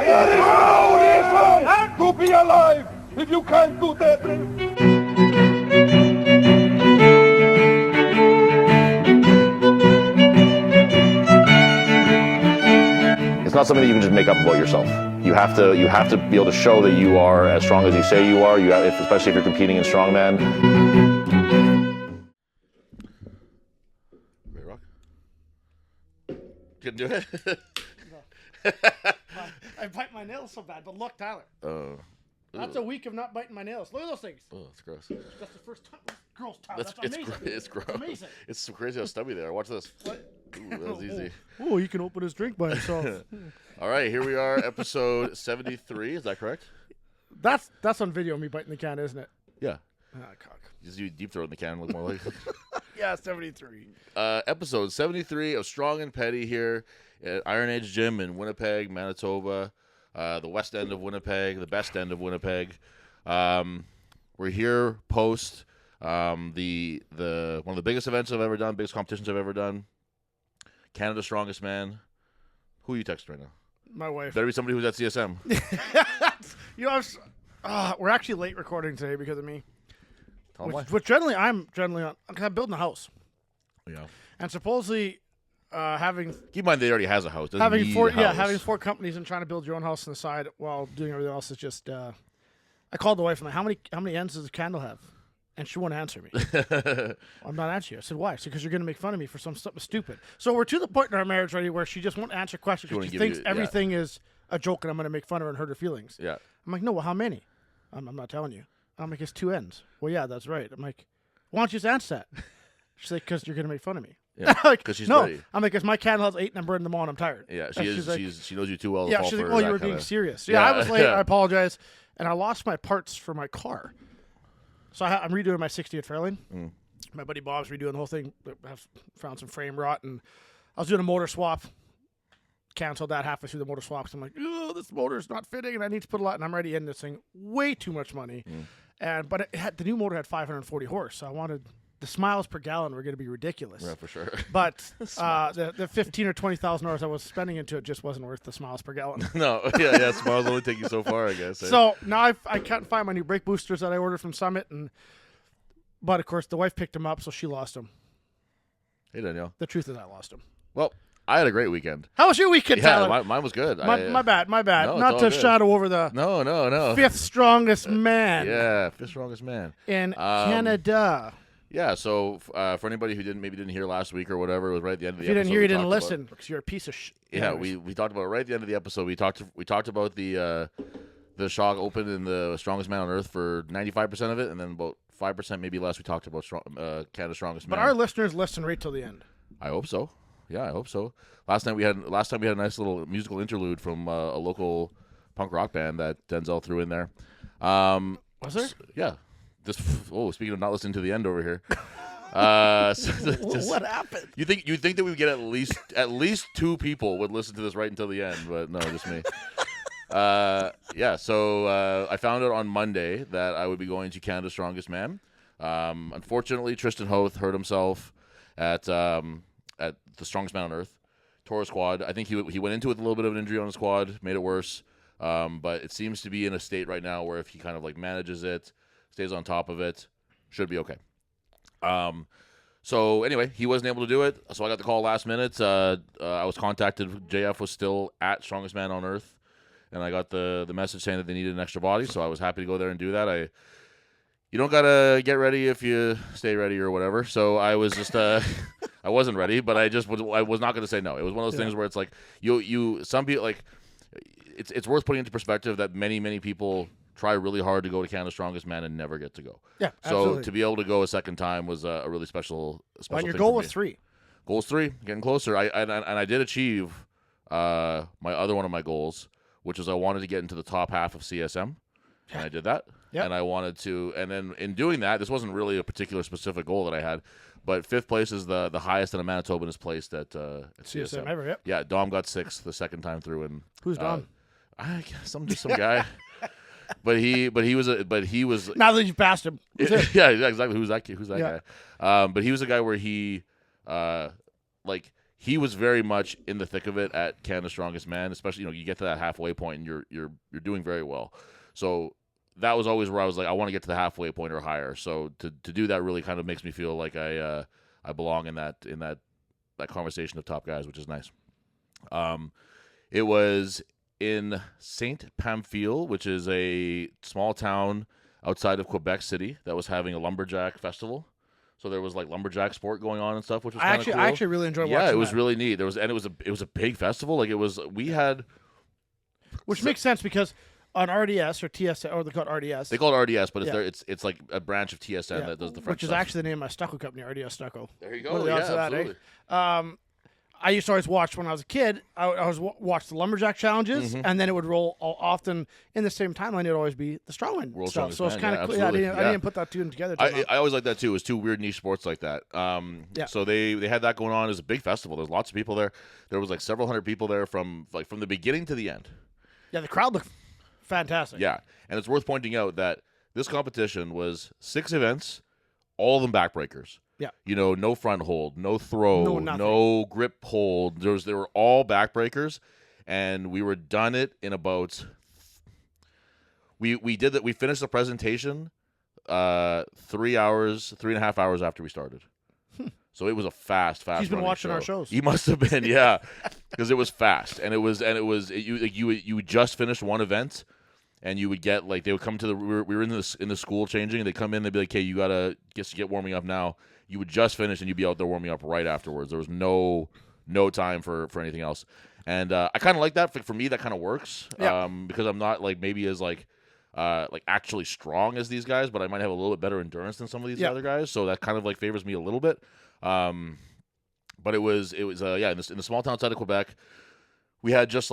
How to be alive if you can't do that. It's not something that you can just make up about yourself. You have to be able to show that you are as strong as you say you are. Especially if you're competing in strongman. Ready, rock? Couldn't do it. I bite my nails so bad, but look, Tyler. That's a week of not biting my nails. Look at those things. Oh, it's gross. That's the first time. Girls' time. That's amazing. It's gross. That's amazing. It's so crazy how stubby they are. Watch this. What? Ooh, that was easy. Oh, he can open his drink by himself. All right, here we are, episode 73. Is that correct? That's on video, me biting the can, isn't it? Yeah. Ah, cock. Just you deep throat in the can, look more like. Yeah, 73. Episode 73 of Strong and Petty here at Iron Age Gym in Winnipeg, Manitoba, the west end of Winnipeg, the best end of Winnipeg. We're here post the one of the biggest events I've ever done, biggest competitions I've ever done. Canada's Strongest Man. Who are you texting right now? My wife. Better be somebody who's at CSM. You know, we're actually late recording today because of me. Tell 'em why. Which generally I'm on. I'm building a house. Yeah. And supposedly having Keep in mind they already has a house. Doesn't having need four a house. having four companies and trying to build your own house on the side while doing everything else is just. I called the wife. I'm like, how many ends does the candle have? And she won't answer me. I'm not answering you. I said, why? She said, because you're going to make fun of me for something stupid. So we're to the point in our marriage already where she just won't answer questions because she thinks everything is a joke and I'm going to make fun of her and hurt her feelings. Yeah. I'm like, no, well, how many? I'm not telling you. I'm like, it's 2 ends. Well, yeah, that's right. I'm like, why don't you just answer that? She's like, because you're going to make fun of me. Yeah, like, because she's no. ready. I'm like, because my candle has 8 and I'm burning them all and I'm tired. Yeah, And she is. like, She knows you too well. To yeah, fall she's like, for oh, you that were being kinda... serious. Yeah, I was late. I apologize. And I lost my parts for my car. So I'm redoing my 60th Fairlane. Mm. My buddy Bob's redoing the whole thing. I've found some frame rot, and I was doing a motor swap. Canceled that halfway through the motor swap. So I'm like, oh, this motor's not fitting, and I need to put a lot. And I'm already in this thing way too much money. But the new motor had 540 horse, so I wanted the miles per gallon were going to be ridiculous. Yeah, for sure. But the 15 or 20,000 hours I was spending into it just wasn't worth the miles per gallon. No, yeah, smiles only take you so far, I guess. So now I can't find my new brake boosters that I ordered from Summit, but of course the wife picked them up, so she lost them. Hey, Danielle. The truth is I lost them. Well, I had a great weekend. How was your weekend, Tyler? Yeah, mine was good. My bad. No, Not it's to all good. shadow over the No. fifth strongest man Yeah, fifth strongest man in Canada. Yeah, so for anybody who didn't hear last week or whatever, it was right at the end of the If you episode. didn't hear, you didn't about- listen because you're a piece of shit. Yeah, we talked about it right at the end of the episode. We talked about the Shock Open and the strongest man on earth for 95% of it, and then about 5%, maybe less, we talked about Canada's strongest man. But our listeners listen right till the end. I hope so. Yeah, I hope so. Last time we had a nice little musical interlude from a local punk rock band that Denzel threw in there. Was there? Yeah. Speaking of not listening to the end over here. What happened? You think that we would get at least 2 people would listen to this right until the end, but no, just me. So I found out on Monday that I would be going to Canada's Strongest Man. Unfortunately, Tristan Hoth hurt himself at the Strongest Man on Earth, tore his quad. I think he went into it with a little bit of an injury on his quad, made it worse. But it seems to be in a state right now where if he kind of like manages it, stays on top of it, should be okay. So anyway, he wasn't able to do it. So I got the call last minute. I was contacted. JF was still at Strongest Man on Earth, and I got the message saying that they needed an extra body. So I was happy to go there and do that. You don't gotta get ready if you stay ready or whatever. So I was just I wasn't ready, but I was not gonna say no. It was one of those things where it's like some people like it's worth putting into perspective that many people try really hard to go to Canada's Strongest Man and never get to go. Yeah, so absolutely. to be able to go a second time was a really special And your thing goal for was me. 3. Goal was 3, getting closer. I did achieve my other one of my goals, which was I wanted to get into the top half of CSM, and I did that. Yep. And I wanted to, and then in doing that, this wasn't really a particular specific goal that I had, but 5th place is the highest that a Manitoban is placed at CSM. ever, yep. Yeah, Dom got 6th the second time through, and Who's Dom? I guess some guy. But he was Now that you've passed him. yeah, exactly. Who's that Yeah. guy? But he was a guy where he he was very much in the thick of it at Canada's Strongest Man, especially, you get to that halfway point and you're doing very well. So that was always where I was like, I want to get to the halfway point or higher. So to do that really kind of makes me feel like I belong in that conversation of top guys, which is nice. It was in Saint Pamphile, which is a small town outside of Quebec City that was having a lumberjack festival. So there was like lumberjack sport going on and stuff, which was kind of cool. I actually really enjoyed watching. Yeah, it was that. really neat. It was a big festival. Like which makes sense because on RDS or TSN, or they call it RDS. They call it RDS, but it's like a branch of TSN that does the French which is stuff. actually the name of my stucco company, RDS Stucco. There you go. What are the odds of that, absolutely. I used to always watch when I was a kid. I was watch the lumberjack challenges, and then it would roll often in the same timeline. It would always be the strongman World stuff. Strongest So it's Man, kind of cool. I didn't put that two together. I always like that too. It was two weird niche sports like that. So they had that going on. It was a big festival. There's lots of people there. There was like several hundred people there from the beginning to the end. Yeah, the crowd looked fantastic. Yeah, and it's worth pointing out that this competition was 6 events, all of them backbreakers. Yeah. No front hold, no throw, No grip hold. They were all backbreakers, and we were done it in about. We did that. We finished the presentation, 3.5 hours after we started. So it was a fast. He's been watching show. our shows. He must have been, yeah, because it was fast, and you would just finish one event. And you would get they would come to we were in the school changing, and they'd come in, they'd be like, "Hey, you gotta get warming up now." You would just finish, and you'd be out there warming up right afterwards. There was no time for anything else, and I kind of like that. For me, that kind of works because I'm not maybe as actually strong as these guys, but I might have a little bit better endurance than some of these other guys. So that kind of favors me a little bit. But it was in the small town outside of Quebec, we had just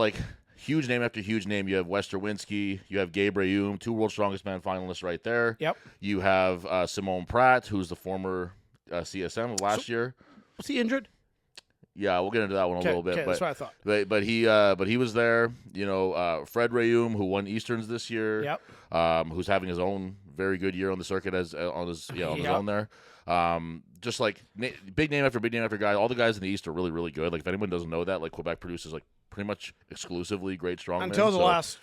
huge name after huge name. You have Wester Winsky, you have Gabe Rayum, 2 World's Strongest Man finalists right there. Yep. You have Simone Pratt, who's the former CSM of last year. Was he injured? Yeah, we'll get into that one a little bit. That's what I thought. But he was there. Fred Rayum, who won Easterns this year. Yep. Who's having his own very good year on the circuit on his own there. Just big name after big name after guy. All the guys in the East are really, really good. If anyone doesn't know that, Quebec produces pretty much exclusively great strongmen. Until the last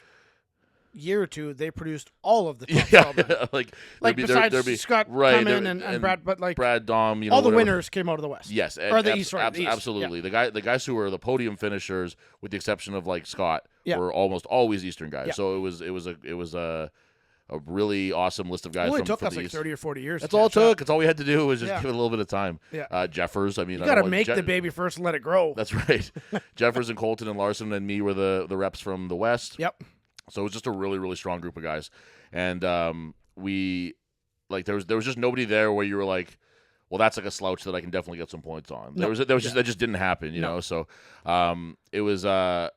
year or two, they produced all of the top strongmen. Besides Scott Clement and Brad, but Brad Dom, all the winners came out of the West. Yes, or the East, right? Absolutely. Yeah. The guys who were the podium finishers, with the exception of Scott, yeah. were almost always Eastern guys. Yeah. So it was a really awesome list of guys. It only from took us the East. 30 or 40 years. That's all it took. That's all we had to do was just Yeah. give it a little bit of time. Yeah. Jeffers, you got to make the baby first and let it grow. That's right. Jeffers and Colton and Larson and me were the reps from the West. Yep. So it was just a really, really strong group of guys. And there was just nobody there where you were like, well, that's a slouch that I can definitely get some points on. That just didn't happen, you know. So it was an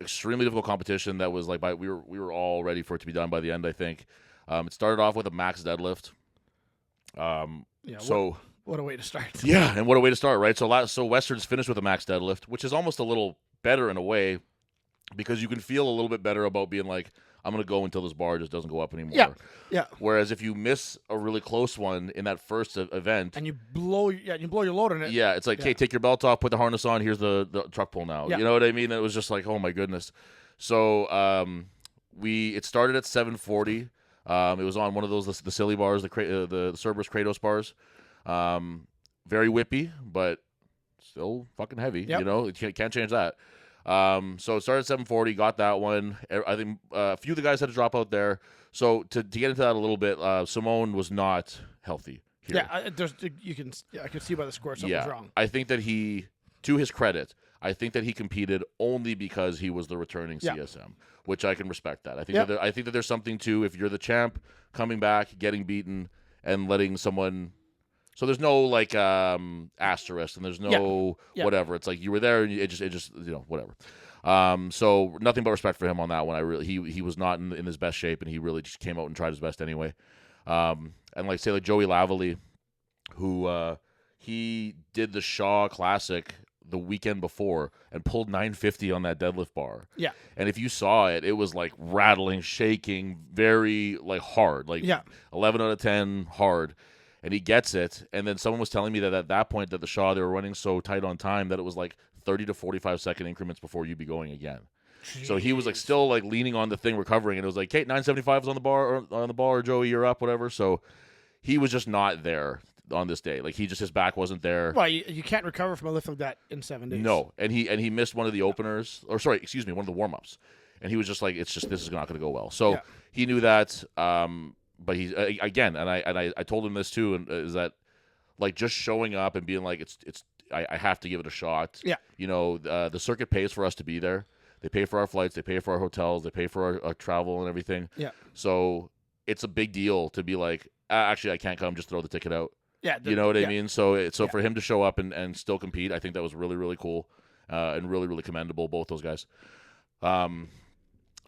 extremely difficult competition that was we were all ready for it to be done by the end, I think. It started off with a max deadlift. What a way to start. Yeah, and what a way to start, right? So Westerns finished with a max deadlift, which is almost a little better in a way, because you can feel a little bit better about being like, I'm going to go until this bar just doesn't go up anymore. Yeah, yeah. Whereas if you miss a really close one in that first event, and you blow your load on it. Yeah, it's like, hey, take your belt off, put the harness on. Here's the truck pull now. Yeah. You know what I mean? It was just like, oh my goodness. So it started at 740. It was on one of those the silly bars, the Cerberus Kratos bars. Very whippy, but still fucking heavy. Yep. You know, you can't change that. So it started at 740, got that one. I think a few of the guys had to drop out there. So to get into that a little bit, Simone was not healthy here. Yeah, I could see by the score something's wrong. I think that to his credit, I think that he competed only because he was the returning CSM, which I can respect that. I think that there's something to, if you're the champ, coming back, getting beaten, and letting someone. So there's no asterisk, and there's no whatever. It's like you were there, and it just whatever. So nothing but respect for him on that one. He was not in his best shape, and he really just came out and tried his best anyway. And Joey Lavallee, who he did the Shaw Classic the weekend before and pulled 950 on that deadlift bar. Yeah. And if you saw it, it was rattling, shaking, very hard, 11 out of 10 hard. and he gets it. And then someone was telling me that at that point that the Shaw, they were running so tight on time that it was like 30 to 45 second increments before you'd be going again. Jeez. So he was like still like leaning on the thing, recovering, and it was like, Kate, 975 is on the ball, or Joey, you're up, whatever. So he was just not there on this day. Like his back wasn't there. Well, you can't recover from a lift like that in 7 days. No, and he missed one of the openers, one of the warm ups, and he was just like, this is not going to go well. So he knew that. But he again, and I told him this too, and is that like just showing up and being like, I have to give it a shot. Yeah. The circuit pays for us to be there. They pay for our flights. They pay for our hotels. They pay for our travel and everything. Yeah. So it's a big deal to be like, actually, I can't come. Just throw the ticket out. Yeah. You know what I mean? So for him to show up and still compete, I think that was really, really cool and really, really commendable, both those guys.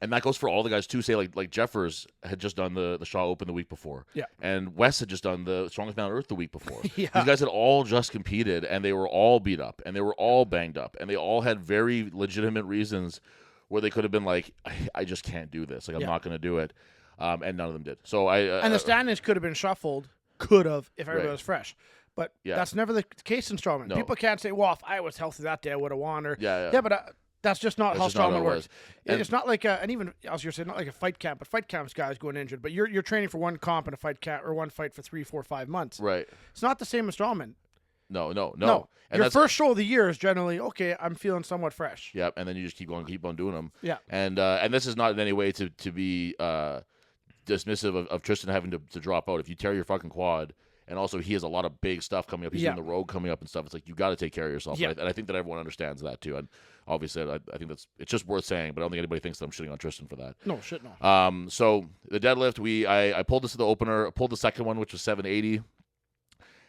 And that goes for all the guys too. Say like Jeffers had just done the Shaw Open the week before. Yeah. And Wes had just done the Strongest Man on Earth the week before. Yeah. These guys had all just competed, and they were all beat up, and they were all banged up, and they all had very legitimate reasons where they could have been like, I just can't do this. Like, I'm not going to do it. And none of them did. So and the standings could have been shuffled. Could have if everybody Right. was fresh. But that's never the case in strongman. No. People can't say, well, if I was healthy that day, I would have won. Or, Yeah. but that's just not how That's just not how strongman it works. was. And It's not like, and even, as you're saying, not like a fight camp, but fight camps guys going injured. But you're training for one comp and a fight camp, or one fight for 3, 4, 5 months. right. It's not the same as strongman. No. And Your that's, first show of the year is generally, okay, I'm feeling somewhat fresh. yeah, and then you just keep on doing them. Yeah. And this is not in any way to be dismissive of Tristan having to drop out. If you tear your fucking quad, and also he has a lot of big stuff coming up. He's doing the road coming up and stuff. It's like, you got to take care of yourself. Yeah. And I think that everyone understands that too. And obviously, I think it's just worth saying. But I don't think anybody thinks that I'm shitting on Tristan for that. No, shit, no. So the deadlift, I pulled this to the opener. I pulled the second one, which was 780.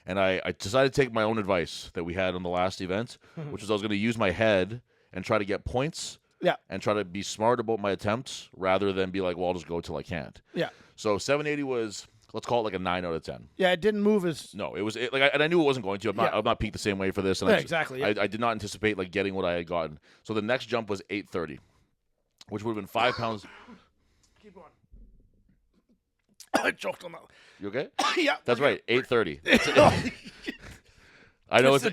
And I decided to take my own advice that we had on the last event, which was I was going to use my head and try to get points. Yeah. And try to be smart about my attempts rather than be like, well, I'll just go till I can't. Yeah. So 780 was, let's call it like a 9 out of 10. Yeah, it didn't move as... No, it was and I knew it wasn't going to. I'm not peaked the same way for this. And exactly. I did not anticipate like getting what I had gotten. So the next jump was 830, which would have been 5 pounds. Keep going. I choked on that. You okay? Yeah. That's right, 830. I know it's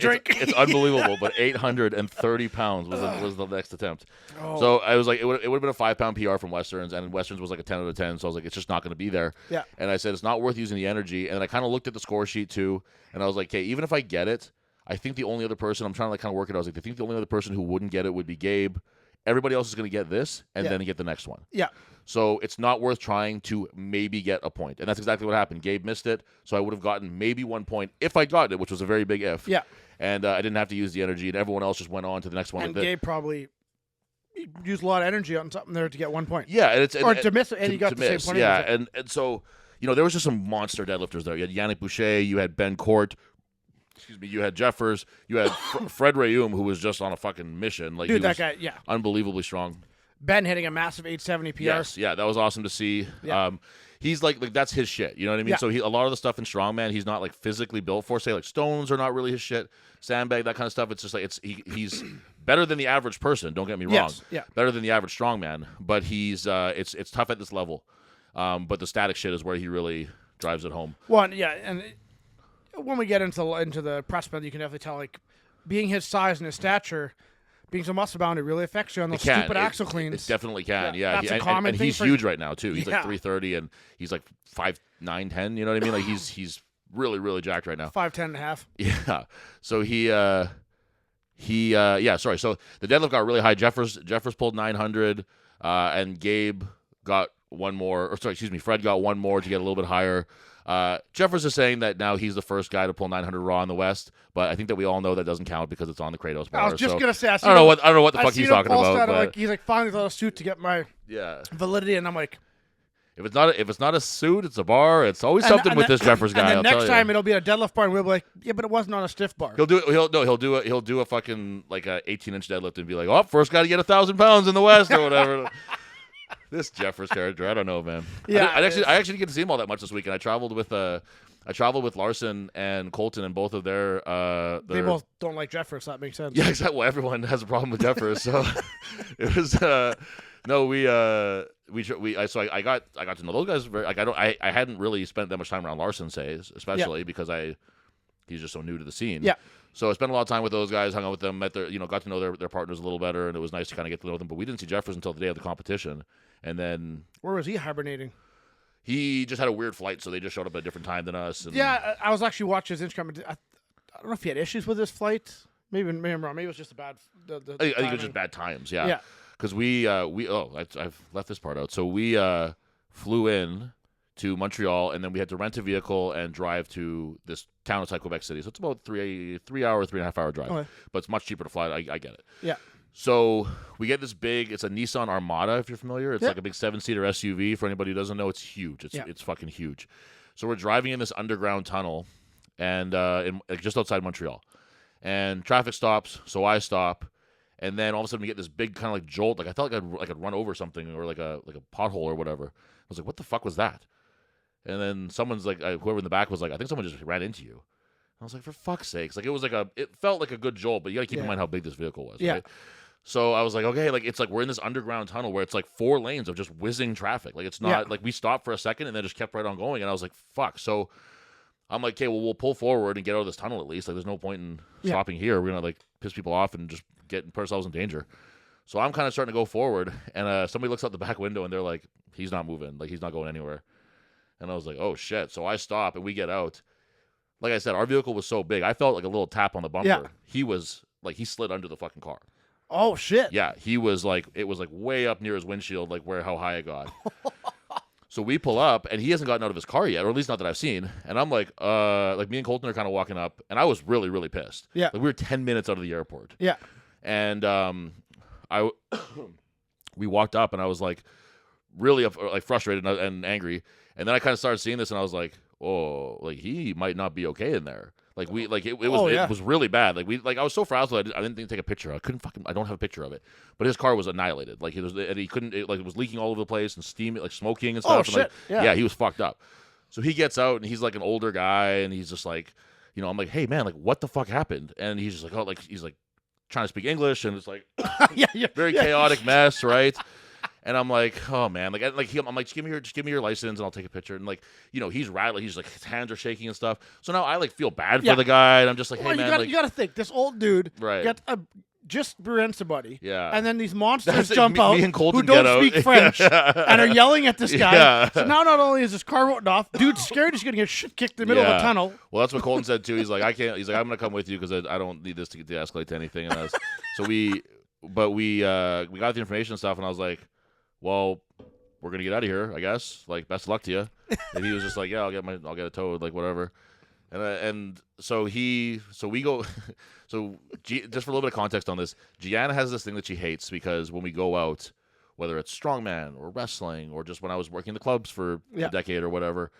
unbelievable, but 830 pounds was the next attempt. Oh. So I was like, it would have been a 5 pound PR from Westerns, and Westerns was like a 10 out of 10. So I was like, it's just not going to be there. Yeah. And I said, it's not worth using the energy. And I kind of looked at the score sheet too, and I was like, okay, even if I get it, I think the only other person, I'm trying to like kind of work it out. I was like, I think the only other person who wouldn't get it would be Gabe. Everybody else is going to get this, and then get the next one. Yeah. So it's not worth trying to maybe get a point. And that's exactly what happened. Gabe missed it, so I would have gotten maybe 1 point if I got it, which was a very big if. Yeah. And I didn't have to use the energy, and everyone else just went on to the next one. And Gabe probably used a lot of energy on something there to get 1 point. Yeah. And To miss it, and you got the same point. Yeah, and so, there was just some monster deadlifters there. You had Yannick Boucher, you had Ben Court, you had Jeffers, you had Fred Rayum, who was just on a fucking mission. Like, dude, he that was guy, yeah. unbelievably strong. Ben hitting a massive 870 PR. Yes, yeah, that was awesome to see. Yeah. He's like that's his shit. You know what I mean? Yeah. So a lot of the stuff in strongman, he's not like physically built for. Say like stones are not really his shit. Sandbag, that kind of stuff. It's just like he's better than the average person. Don't get me wrong. Yes, yeah. Better than the average strongman. But he's it's tough at this level. But the static shit is where he really drives it home. One, yeah, and when we get into the press bed, you can definitely tell like being his size and his stature. Being so muscle bound, it really affects you on those stupid axle cleans. It definitely can, yeah. That's a common and thing he's huge right now too. He's like 330, and he's like 5'9", 10. You know what I mean? Like he's really, really jacked right now. 5'10" and a half. Yeah. So sorry. So the deadlift got really high. Jeffers pulled 900, and Gabe got one more. Fred got one more to get a little bit higher. Jeffers is saying that now he's the first guy to pull 900 raw in the West, but I think that we all know that doesn't count because it's on the Kratos bar. I was just gonna say, I don't know what the fuck he's talking about. But he's like finally got a suit to get my validity, and I'm like, if it's not a suit, it's a bar. It's always something with this Jeffers guy. And then next time it'll be a deadlift bar, and we'll be like, yeah, but it wasn't on a stiff bar. He'll do a fucking like a 18-inch deadlift and be like, oh, first guy to get 1,000 pounds in the West or whatever. This Jeffers character, I don't know, man. Yeah, I actually didn't get to see him all that much this weekend. I traveled with Larson and Colton, and both of their they both don't like Jeffers. So that makes sense. Yeah, exactly. Well, everyone has a problem with Jeffers, so it was I got to know those guys very. Like I hadn't really spent that much time around Larson, especially because he's just so new to the scene. Yeah. So I spent a lot of time with those guys, hung out with them, met their, got to know their partners a little better, and it was nice to kind of get to know them. But we didn't see Jeffers until the day of the competition, and then where was he hibernating? He just had a weird flight, so they just showed up at a different time than us. And Yeah, I was actually watching his Instagram. I don't know if he had issues with his flight. Maybe I'm wrong. Maybe it was just a bad. I think it was just bad times. Yeah. Yeah. Because I've left this part out. So we flew in to Montreal, and then we had to rent a vehicle and drive to this town outside Quebec City. So it's about 3.5 hour drive. Okay. But it's much cheaper to fly. I get it. Yeah. So we get this it's a Nissan Armada, if you're familiar. It's like a big 7-seater SUV. For anybody who doesn't know, it's huge. It's fucking huge. So we're driving in this underground tunnel, and just outside Montreal. And traffic stops, so I stop. And then all of a sudden we get this big kind of like jolt. Like I felt like I'd run over something or like a pothole or whatever. I was like, what the fuck was that? And then someone's like, whoever in the back was like, I think someone just ran into you. I was like, for fuck's sakes. Like it felt like a good jolt, but you got to keep in mind how big this vehicle was. Yeah. Right? So I was like, okay, like it's like we're in this underground tunnel where it's like 4 lanes of just whizzing traffic. Like it's not like we stopped for a second and then just kept right on going. And I was like, fuck. So I'm like, okay, well, we'll pull forward and get out of this tunnel at least. Like there's no point in stopping here. We're going to like piss people off and just put ourselves in danger. So I'm kind of starting to go forward, and somebody looks out the back window and they're like, he's not moving. Like he's not going anywhere. And I was like, oh shit. So I stop and we get out. Like I said, our vehicle was so big. I felt like a little tap on the bumper. Yeah. He was like, he slid under the fucking car. Oh shit. Yeah. He was like, it was like way up near his windshield, like how high it got. So we pull up, and he hasn't gotten out of his car yet, or at least not that I've seen. And I'm like me and Colton are kind of walking up, and I was really, really pissed. Yeah. Like we were 10 minutes out of the airport. Yeah. And we walked up, and I was like really frustrated and angry. And then I kind of started seeing this, and I was like, oh, like he might not be okay in there. Like it was really bad. I was so frazzled I didn't think to take a picture. I don't have a picture of it. But his car was annihilated. Like it was leaking all over the place and steaming, like smoking and stuff. Oh and shit! Yeah, he was fucked up. So he gets out and he's like an older guy and he's just like, I'm like, hey man, like what the fuck happened? And he's just like, oh, like he's like trying to speak English and it's like very chaotic mess, right? And I'm like, oh man, I'm like, just give me your license and I'll take a picture. And like, he's rattling, he's like, his hands are shaking and stuff. So now I like feel bad for the guy, and I'm just like, hey man, you gotta think this old dude, right? Just rear-end somebody, yeah, and then these monsters jump out and who don't speak French and are yelling at this guy. Yeah. So now not only is his car wroten off, dude's scared he's gonna get shit kicked in the middle of a tunnel. Well, that's what Colton said too. He's like, I can't. He's like, I'm gonna come with you because I don't need this to escalate to anything. And so we got the information and stuff, and I was like, well, we're gonna get out of here, I guess. Like, best of luck to you. And he was just like, yeah, I'll get it towed, like whatever. And so we go. So just for a little bit of context on this, Gianna has this thing that she hates because when we go out, whether it's strongman or wrestling or just when I was working the clubs for a decade or whatever,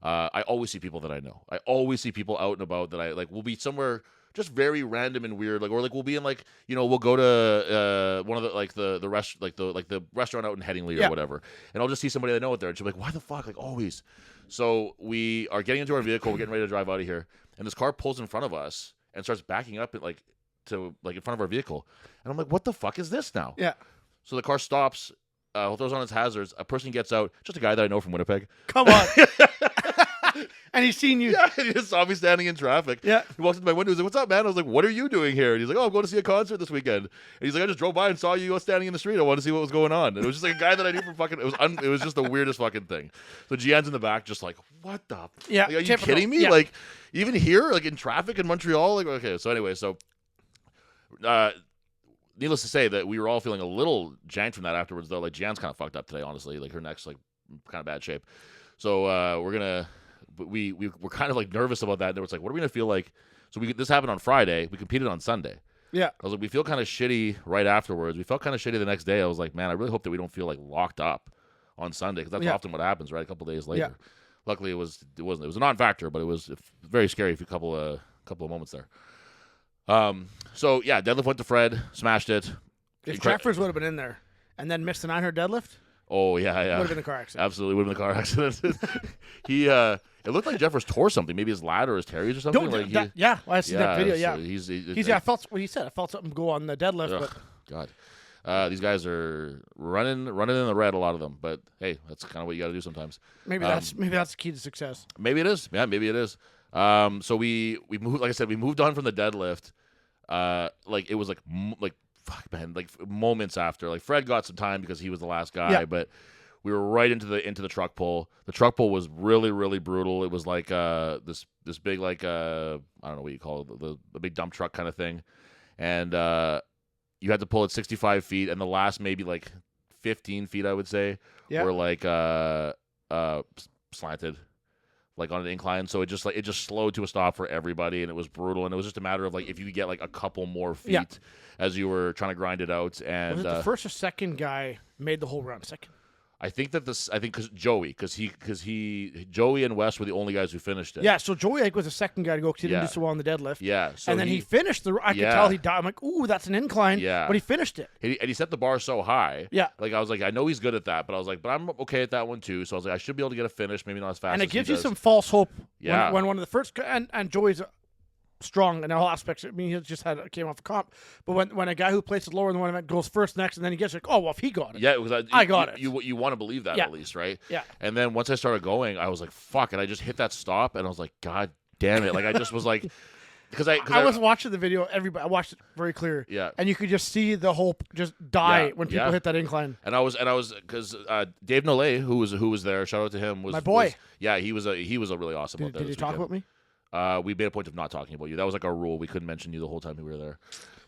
I always see people that I know. I always see people out and about that I like. We'll be somewhere just very random and weird, like, or like we'll be in like, we'll go to one of the restaurant out in Headingley or whatever, and I'll just see somebody I know out there, and she'll be like, why the fuck, like always. So we are getting into our vehicle, we're getting ready to drive out of here, and this car pulls in front of us and starts backing up in front of our vehicle, and I'm like, what the fuck is this now? Yeah. So the car stops, throws on its hazards, a person gets out, just a guy that I know from Winnipeg. Come on. And he's seen you. Yeah, he just saw me standing in traffic. Yeah. He walks into my window. He's like, what's up, man? I was like, what are you doing here? And he's like, oh, I'm going to see a concert this weekend. And he's like, I just drove by and saw you standing in the street. I wanted to see what was going on. And it was just like a guy that I knew from fucking, it was just the weirdest fucking thing. So Gian's in the back just like, what the? Yeah. Like, are you kidding me? Yeah. Like, even here, like in traffic in Montreal? Like, okay. So anyway, needless to say that we were all feeling a little janked from that afterwards, though. Like, Gian's kind of fucked up today, honestly. Like, her neck's like kind of bad shape. So we're kind of like nervous about that. And it's like, what are we gonna feel like? So this happened on Friday. We competed on Sunday. Yeah. I was like, we feel kind of shitty right afterwards. We felt kind of shitty the next day. I was like, man, I really hope that we don't feel like locked up on Sunday because that's often what happens, right? A couple of days later. Yeah. Luckily, it wasn't. It was a non-factor, but it was very scary for a couple of moments there. So yeah, deadlift went to Fred, smashed it. If Jeffers would have been in there and then missed the 900 deadlift. Oh yeah. Would have been a car accident. Absolutely would have been a car accident. It looked like Jeffers tore something, maybe his lat or his teres or something. I see that video. Yeah, So I felt what he said. I felt something go on the deadlift. God. These guys are running in the red, a lot of them. But hey, that's kind of what you got to do sometimes. Maybe that's the key to success. Maybe it is. Yeah, maybe it is. So we moved. Like I said, we moved on from the deadlift. Like it was like fuck, man, like moments after. Like Fred got some time because he was the last guy, but we were right into the truck pull. The truck pull was really, really brutal. It was like this big, like I don't know what you call it, the big dump truck kind of thing, and you had to pull it 65 feet, and the last maybe like 15 feet, I would say, were like slanted, like on an incline. So it just slowed to a stop for everybody, and it was brutal. And it was just a matter of like if you could get like a couple more feet as you were trying to grind it out. And was it the first or second guy made the whole run? Second. I think because Joey and Wes were the only guys who finished it. Yeah, so Joey was the second guy to go because he didn't do so well on the deadlift. Yeah, so and then he finished I could tell he died. I'm like, ooh, that's an incline. Yeah, but he finished it. And he set the bar so high. Yeah, like I was like, I know he's good at that, but I was like, but I'm okay at that one too. So I was like, I should be able to get a finish, maybe not as fast. And as it gives he you does. some false hope. Yeah, when one of the first and Joey's strong in all aspects. I mean, he just came off a comp. But when a guy who places lower than one event goes first next, and then he gets like, oh, well, if he got it. Yeah, it was, I got it. You want to believe that at least, right? Yeah. And then once I started going, I was like, fuck. And I just hit that stop, and I was like, God damn it. Like, I just was like, because I was watching the video. I watched it very clear. Yeah. And you could just see the hope just die when people hit that incline. And I was because Dave Nolay, who was there, shout out to him, was my boy. He was a really awesome. Did he talk about me? We made a point of not talking about you. That was like our rule. We couldn't mention you the whole time we were there.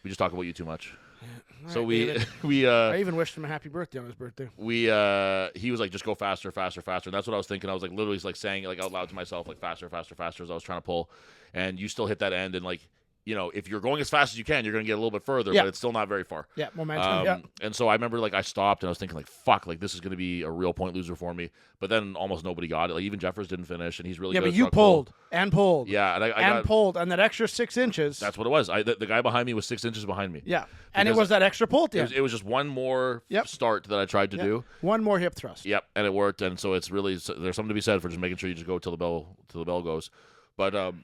We just talk about you too much. Yeah. So I even wished him a happy birthday on his birthday. He was like, just go faster, faster, faster. And that's what I was thinking. I was like literally like saying it like out loud to myself, like faster, faster, faster as I was trying to pull. And you still hit that end, and like, you know, if you're going as fast as you can, you're going to get a little bit further, but it's still not very far. Yeah, momentum. And so I remember, like, I stopped and I was thinking, like, fuck, like, this is going to be a real point loser for me. But then almost nobody got it. Like, even Jeffers didn't finish, and he's really good. Yeah, but you pulled and pulled. Yeah, and pulled, and that extra 6 inches. That's what it was. The guy behind me was 6 inches behind me. Yeah, and it was that extra pull. It was just one more start that I tried to do. One more hip thrust. Yep, and it worked. And so it's really there's something to be said for just making sure you just go till the bell goes. But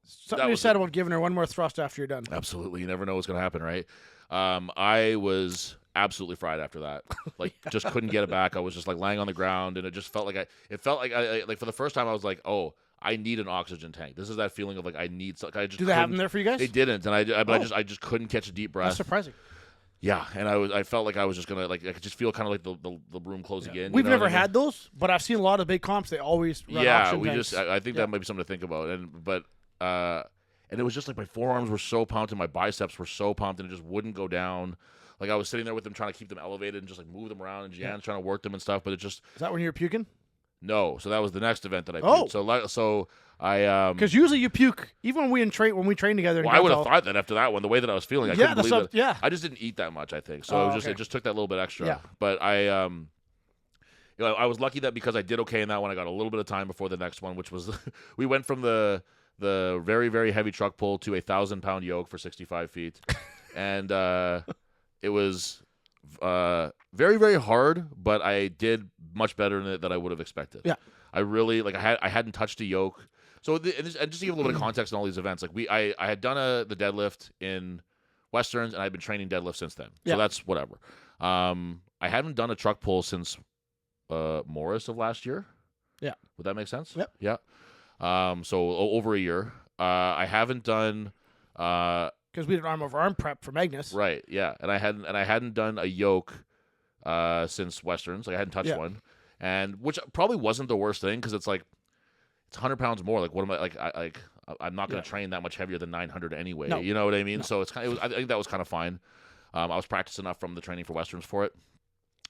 something you said about giving her one more thrust after you're done. Absolutely. You never know what's going to happen, right? I was absolutely fried after that. Like, just couldn't get it back. I was just, like, lying on the ground, and it just felt like I for the first time, I was like, oh, I need an oxygen tank. This is that feeling of, like, I need something. Do they have them there for you guys? They didn't, and I just couldn't catch a deep breath. That's surprising. Yeah, and I felt like I was just going to, like, I could just feel kind of like the room closing in. We've never had those, but I've seen a lot of big comps. They always run oxygen tanks. I think that might be something to think about. And it was just like my forearms were so pumped and my biceps were so pumped, and it just wouldn't go down. Like, I was sitting there with them trying to keep them elevated and just like move them around, and Jan's trying to work them and stuff, but it just... Is that when you were puking? No, so that was the next event that I puked. So I... Because usually you puke, even when we train together. Well, I would have thought that after that one, the way that I was feeling, I couldn't believe it. Yeah. I just didn't eat that much, I think. So it just took that little bit extra. Yeah. But I was lucky that because I did okay in that one, I got a little bit of time before the next one, which was... we went from the very, very heavy truck pull to a 1,000-pound yoke for 65 feet. And it was very, very hard, but I did much better in it than I would have expected. Yeah. I really, like, I hadn't touched a yoke. So, and just to give a little bit of context on all these events, like, I had done the deadlift in Westerns, and I'd been training deadlift since then. So that's whatever. I haven't done a truck pull since Morris of last year. Yeah. Would that make sense? Yep. Yeah. So over a year. I haven't done because we did arm over arm prep for Magnus. Right. Yeah. And I hadn't done a yoke since Westerns. Like, I hadn't touched one, and which probably wasn't the worst thing because it's like it's 100 pounds more. Like, what am I like? I'm not going to train that much heavier than 900 anyway. No. You know what I mean? No. So it's I think that was kind of fine. I was practicing enough from the training for Westerns for it.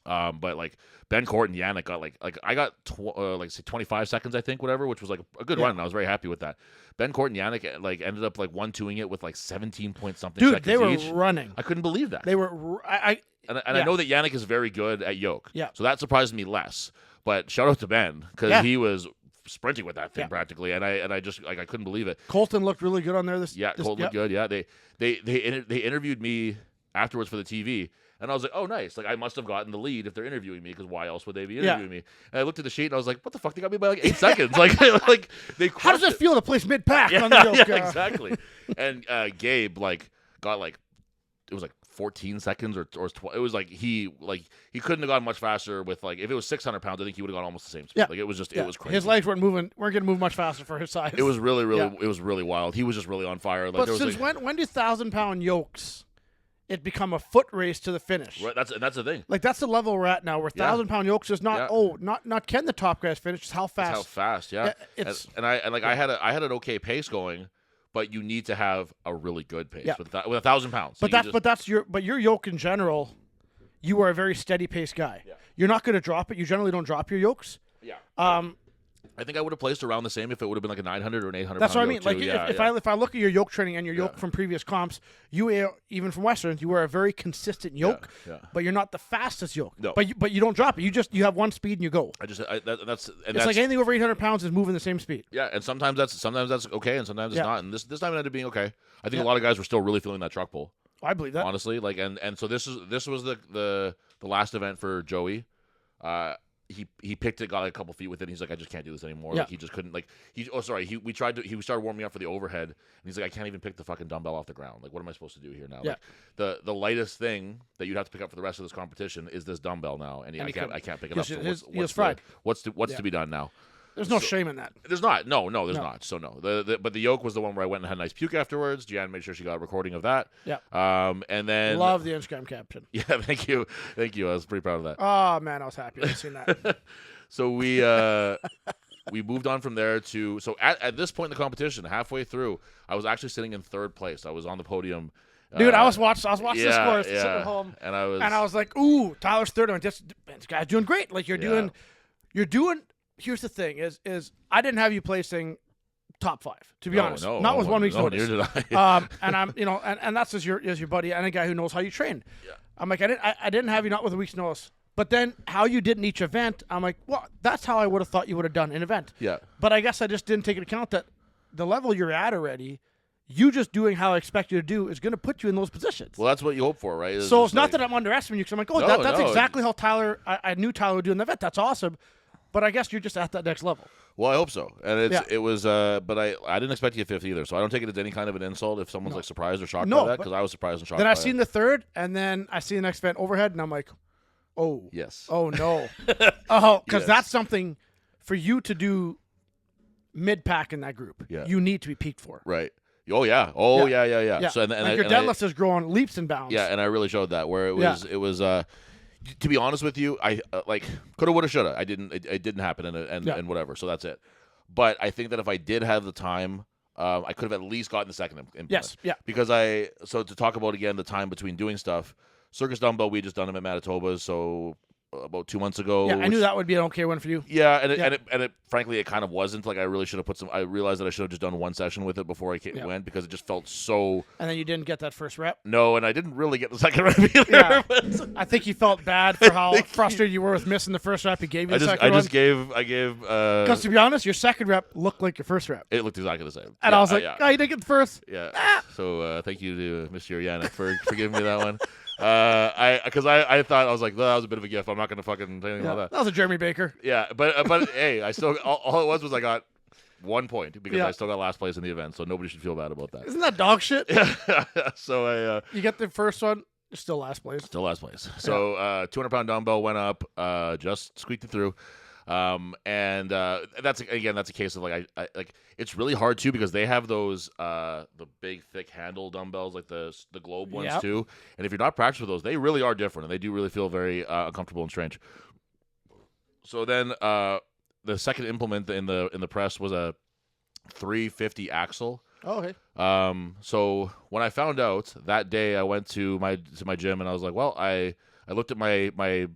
But like Ben Court and Yannick got like I got 25 seconds, I think, whatever, which was like a good run, and I was very happy with that. Ben Court and Yannick like ended up like 1-2ing it with like 17 point something seconds they were each. Running. I couldn't believe that. They were I know that Yannick is very good at yoke. Yeah. So that surprised me less. But shout out to Ben because he was sprinting with that thing practically, and I just like I couldn't believe it. Colton looked really good on there. Colton looked good. Yeah. They interviewed me afterwards for the TV. And I was like, oh, nice. Like, I must have gotten the lead if they're interviewing me, because why else would they be interviewing me? And I looked at the sheet, and I was like, what the fuck? They got me by, like, 8 seconds. Like they How does it feel to place mid-pack on the yoke? Yeah, exactly. And Gabe, like, got, like, it was like 14 seconds or it was like he couldn't have gone much faster with like if it was 600 pounds. I think he would have gone almost the same speed. Yeah. Like it was was crazy. His legs weren't going to move much faster for his size. It was really it was really wild. He was just really on fire. Like, but there was since when do 1,000-pound yokes it become a foot race to the finish? Right, that's the thing. Like that's the level we're at now, where 1,000-pound yokes is not not can the top guys finish, it's how fast. It's how fast, yeah. I had an okay pace going, but you need to have a really good pace with 1,000 pounds. But your yoke in general, you are a very steady pace guy. Yeah. You're not going to drop it. You generally don't drop your yokes. Yeah. I think I would have placed around the same if it would have been like a 900 or an 800. That's what I mean. Too. Like if I look at your yoke training and your yoke from previous comps, even from Westerns, you were a very consistent yoke. Yeah. But you're not the fastest yoke. No. But you don't drop it. You have one speed and you go. That's like anything over 800 pounds is moving the same speed. Yeah, and sometimes that's okay, and sometimes it's not. And this time it ended up being okay. I think a lot of guys were still really feeling that truck pull. I believe that, honestly. Like and so this was the last event for Joey. He picked it, got like a couple feet with it. And he's like, I just can't do this anymore. Yeah. Like he just couldn't. Like he started warming up for the overhead, and he's like, I can't even pick the fucking dumbbell off the ground. Like, what am I supposed to do here now? Yeah. Like, the lightest thing that you'd have to pick up for the rest of this competition is this dumbbell now, and I can't pick it up. He was fried. What's to be done now? There's no shame in that. There's not. No, there's not. So no. But the yoke was the one where I went and had a nice puke afterwards. Jan made sure she got a recording of that. Yeah. And then love the Instagram caption. Yeah, thank you. I was pretty proud of that. Oh man, I was happy I seen that. So we moved on from there to at this point in the competition, halfway through, I was actually sitting in third place. I was on the podium. Dude, I was watching the scores sitting at home, and I was like, "Ooh, Tyler's third." I'm this guy's doing great. Like you're doing. Here's the thing: is I didn't have you placing top 5, to be honest. Not with 1 week's notice. Neither did I. And I'm, and that's as your buddy and a guy who knows how you train. Yeah. I'm like, I didn't have you not with a week's notice. But then how you did in each event, I'm like, well, that's how I would have thought you would have done an event. Yeah. But I guess I just didn't take into account that the level you're at already, you just doing how I expect you to do is going to put you in those positions. Well, that's what you hope for, right? So it's not that I'm underestimating you, because I'm like, oh, that's exactly how Tyler, I knew Tyler would do in the event. That's awesome. But I guess you're just at that next level. Well, I hope so. And it was, but I didn't expect you to 5th either. So I don't take it as any kind of an insult if someone's like surprised or shocked by that, because I was surprised and shocked. Then I seen the third, and then I see the next event overhead, and I'm like, oh. Yes. Oh, no. Because that's something for you to do mid-pack in that group. Yeah. You need to be peaked for. Right. Oh, yeah. Oh, yeah. So, and your deadlift is growing leaps and bounds. Yeah, and I really showed that, where it was to be honest with you, I coulda, woulda, shoulda. It didn't happen, and whatever. So that's it. But I think that if I did have the time, I could have at least gotten the second implement. Yes, yeah. Because to talk about again the time between doing stuff, Circus Dumbbell, we just done them at Manitoba, so about 2 months ago. Yeah, I knew that would be an okay one for you. Yeah, and it frankly it kind of wasn't. Like I really should have put some. I realized that I should have just done one session with it before I went, because it just felt so. And then you didn't get that first rep. No, and I didn't really get the second rep either. Yeah. I think you felt bad for how frustrated you were with missing the first rep. He gave you the second one. I gave. Because to be honest, your second rep looked like your first rep. It looked exactly the same. And I was like, oh, you didn't get the first. Yeah. So thank you to Mr. Yannick for giving me that one. I thought, I was like, that was a bit of a gift. I'm not going to fucking say anything about that. That was a Jeremy Baker. Yeah, but hey, I still all it was I got 1 point because I still got last place in the event, so nobody should feel bad about that. Isn't that dog shit? Yeah. So you get the first one, you're still last place. Still last place. So 200-pound dumbbell went up, just squeaked it through. And that's a case of like I it's really hard too, because they have those the big thick handle dumbbells, like the globe ones too, and if you're not practiced with those, they really are different, and they do really feel very uncomfortable and strange. So then the second implement in the press was a 350 axle. Oh, okay. So when I found out that day, I went to my gym, and I was like, well, I looked at my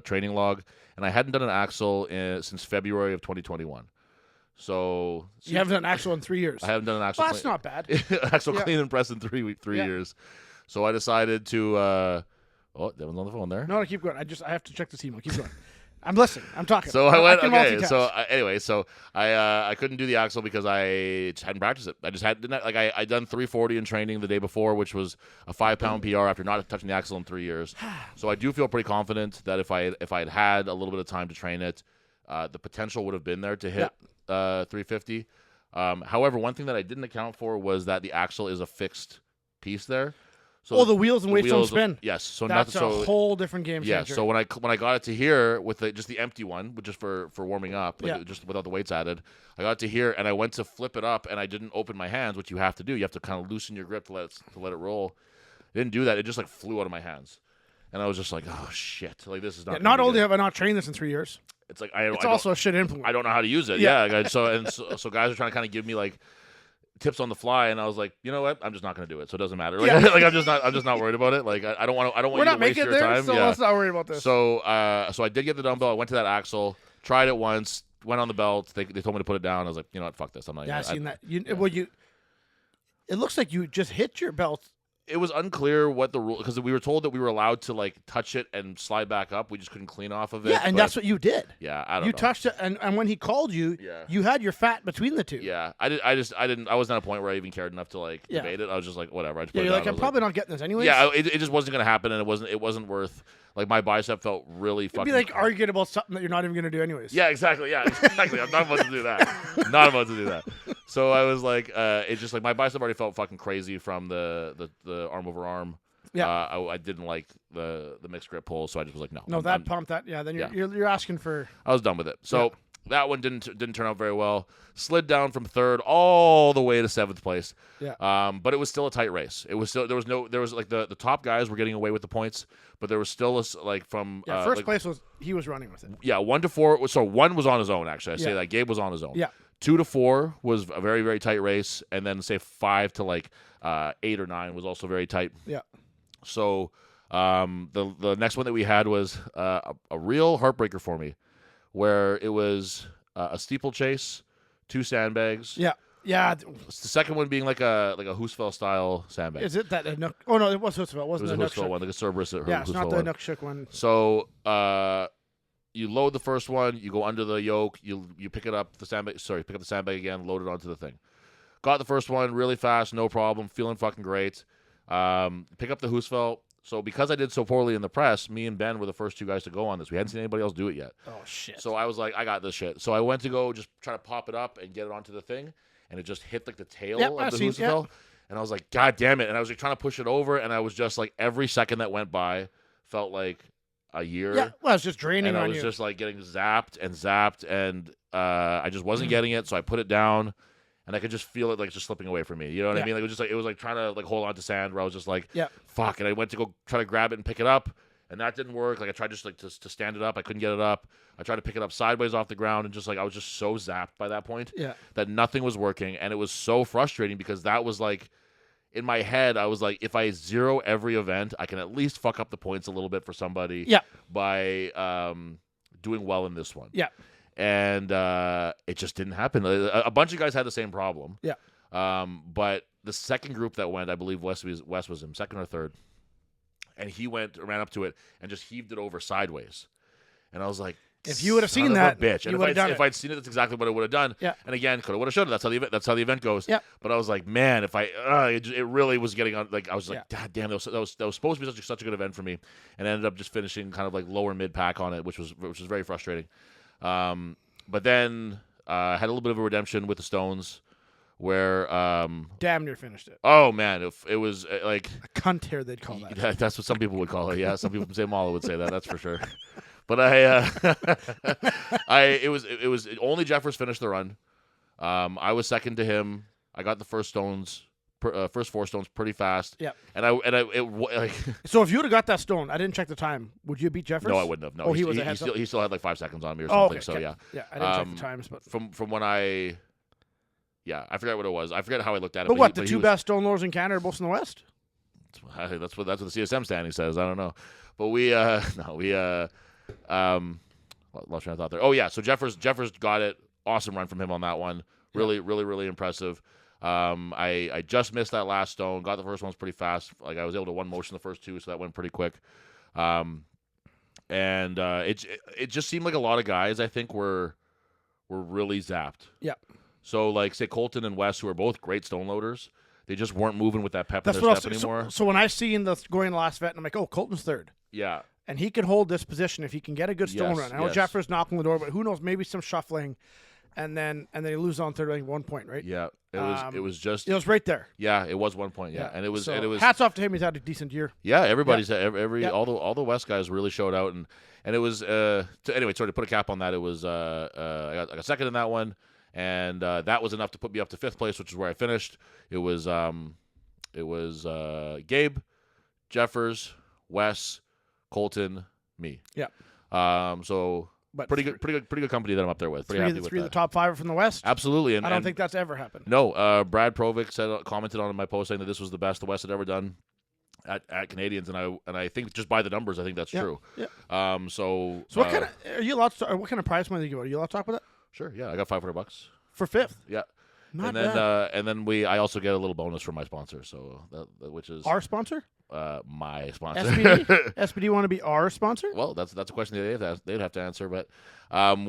training log, and I hadn't done an axle since February of 2021. So you haven't done an axle in 3 years. I haven't done an axle. Well, that's not bad. Axle clean and press in 3 years. So I decided to. Devin's on the phone there. No, keep going. I have to check this email. Keep going. I'm listening. I'm talking. So I went. Okay. So anyway, I couldn't do the axle because I just hadn't practiced it. I just had I done 340 in training the day before, which was a 5-pound PR after not touching the axle in 3 years. So I do feel pretty confident that if I had a little bit of time to train it, the potential would have been there to hit 350. However, one thing that I didn't account for was that the axle is a fixed piece there. So the wheels and weights don't spin. Yes. So that's a whole different game changer. Yeah. So when I got it to here with just the empty one, just for warming up, like Yeah. just without the weights added, I got it to here and I went to flip it up and I didn't open my hands, which you have to do. You have to kind of loosen your grip to let it roll. I didn't do that. It just like flew out of my hands, and I was just like, oh shit! Like this is not. Not only have I not trained this in 3 years, it's like it's also a shit implement. I don't know how to use it. Yeah. Yeah. So guys are trying to kind of give me like tips on the fly, and I was like, you know what? I'm just not going to do it. So it doesn't matter. Like, Yeah. like I'm just not worried about it. Like I don't want We're you not to waste making your it there, time. so Yeah. let's not worry about this. So I did get the dumbbell. I went to that axle, tried it once, went on the belt. They told me to put it down. I was like, you know what? Fuck this. I'm not. Yeah, I've seen that. It looks like you just hit your belt. It was unclear what the rule, because we were told that we were allowed to like touch it and slide back up. We just couldn't clean off of it. Yeah, and that's what you did. Yeah, I don't know. You touched it, and when he called you, Yeah. you had your fat between the two. Yeah, I wasn't at a point where I even cared enough to like Yeah. debate it. I was just like, whatever. I just Yeah, put it you're down. like, I I'm was probably not getting this anyways. Yeah, it just wasn't gonna happen, and it wasn't worth. Like my bicep felt really It'd fucking. be like arguing about something that you're not even going to do anyways. Yeah, exactly. Yeah, exactly. I'm not about to do that. Not about to do that. So I was like, it's just like my bicep already felt fucking crazy from the arm over arm. Yeah. I didn't like the mixed grip pull, so I just was like, no. No, that pumped that. Yeah, then you're asking for. I was done with it. So that one didn't turn out very well. Slid down from third all the way to 7th place. Yeah. But it was still a tight race. It was still there was like the top guys were getting away with the points, but there was still like from First place was he was running with it. Yeah, 1 to 4. So 1 was on his own. Actually, I say Yeah. that Gabe was on his own. Yeah. 2 to 4 was a very very tight race, and then say 5 to like 8 or 9 was also very tight. Yeah. So the next one that we had was a real heartbreaker for me, where it was a steeplechase, 2 sandbags. Yeah. Yeah. The second one being like a Hoosfell style sandbag. Is it that a Nook? Oh no, it was Hoosfell. It It wasn't was a the Nook Hoosfell one, like a Cerberus. Yeah, it's not Hoosfell the one. Nook Shook one. So you load the first one, you go under the yoke, you pick it up the sandbag. Sorry, pick up the sandbag again, load it onto the thing. Got the first one really fast, no problem, feeling fucking great. Pick up the Hoosfell. So because I did so poorly in the press, me and Ben were the first 2 guys to go on this. We hadn't seen anybody else do it yet. Oh shit. So I was like, I got this shit. So I went to go just try to pop it up and get it onto the thing, and it just hit like the tail Yep, of I've the seen- Hoosfell. yep. And I was like, God damn it. And I was like trying to push it over, and I was just like, every second that went by felt like a year. Yeah, well, it's just draining And I on was you. just like getting zapped, and I just wasn't getting it. So I put it down, and I could just feel it like just slipping away from me. You know what I Yeah. mean? Like, it was like trying to like hold on to sand, where I was just like, Yeah. fuck. And I went to go try to grab it and pick it up, and that didn't work. Like I tried just like to stand it up, I couldn't get it up. I tried to pick it up sideways off the ground, and just like I was just so zapped by that point Yeah. that nothing was working, and it was so frustrating because that was like. In my head, I was like, if I zero every event, I can at least fuck up the points a little bit for somebody Yeah. by doing well in this one. Yeah. And it just didn't happen. A bunch of guys had the same problem. Yeah. But the second group that went, I believe Wes was him, second or third. And he ran up to it and just heaved it over sideways. And I was like, If you would have son seen of a that, bitch. you And would have done if it. I'd seen it, that's exactly what I would have done. Yeah. And again, could have, would have, should have. That's how the event goes. Yeah. But I was like, man, if it really was getting on. Like I was like, God damn, that was supposed to be such a good event for me, and I ended up just finishing kind of like lower mid pack on it, which was very frustrating. But then I had a little bit of a redemption with the stones, where Damn near finished it. oh man, it was like A cunt hair, they'd call that. that's what some people would call it. Yeah, some people from St. Malo would say that. That's for sure. But it was only Jeffers finished the run. I was second to him. I got the first first 4 stones pretty fast. Yeah. And like So if you would have got that stone, I didn't check the time. Would you beat Jeffers? no, I wouldn't have. No, Oh, he was ahead. He still had like 5 seconds on me or Oh, something. okay. So okay. yeah. Yeah, I didn't check the times, but From when I forget what it was. I forget how I looked at it. but what? He The 2 was- best stone lords in Canada are both in the West. That's what the CSM standing says. I don't know, but lost train of thought there. Oh yeah, so Jeffers got it. Awesome run from him on that one. Really impressive. I just missed that last stone. Got the first one pretty fast. Like I was able to one motion the first 2, so that went pretty quick. And it just seemed like a lot of guys I think were really zapped. Yeah. So like say Colton and Wes, who are both great stone loaders, they just weren't moving with that pep That's in what I their was step anymore. So when I seen the going last vet, I'm like, oh, Colton's third. Yeah. And he can hold this position if he can get a good stone Yes, run. I know yes. Jeffers knocking the door, but who knows? Maybe some shuffling. and then you lose on third, like 1 point, right? Yeah, it was just It was right there. yeah, it was 1 point. Yeah, and it was hats off to him. He's had a decent year. yeah. Everybody's all the West guys really showed out, and it was anyway. Sorry to put a cap on that. It was I got second in that one, and that was enough to put me up to 5th place, which is where I finished. It was Gabe, Jeffers, Wes, Colton, me. Yeah. So But pretty good company that I'm up there with. Pretty happy with three of that. the top 5 are from the West. Absolutely, and I don't think that's ever happened. No, Brad Provic commented on my post saying that this was the best the West had ever done at Canadians, and I think just by the numbers, I think that's true. Yeah. So what kind of are you allowed to? What kind of prize money do you give? Are you allowed to talk about that sure, yeah, I got $500 for 5th? Yeah. Not and then bad. and then I also get a little bonus from my sponsor, so which is Our sponsor? my sponsor. SPD? SPD want to be our sponsor? Well, that's a question they'd have to answer, but and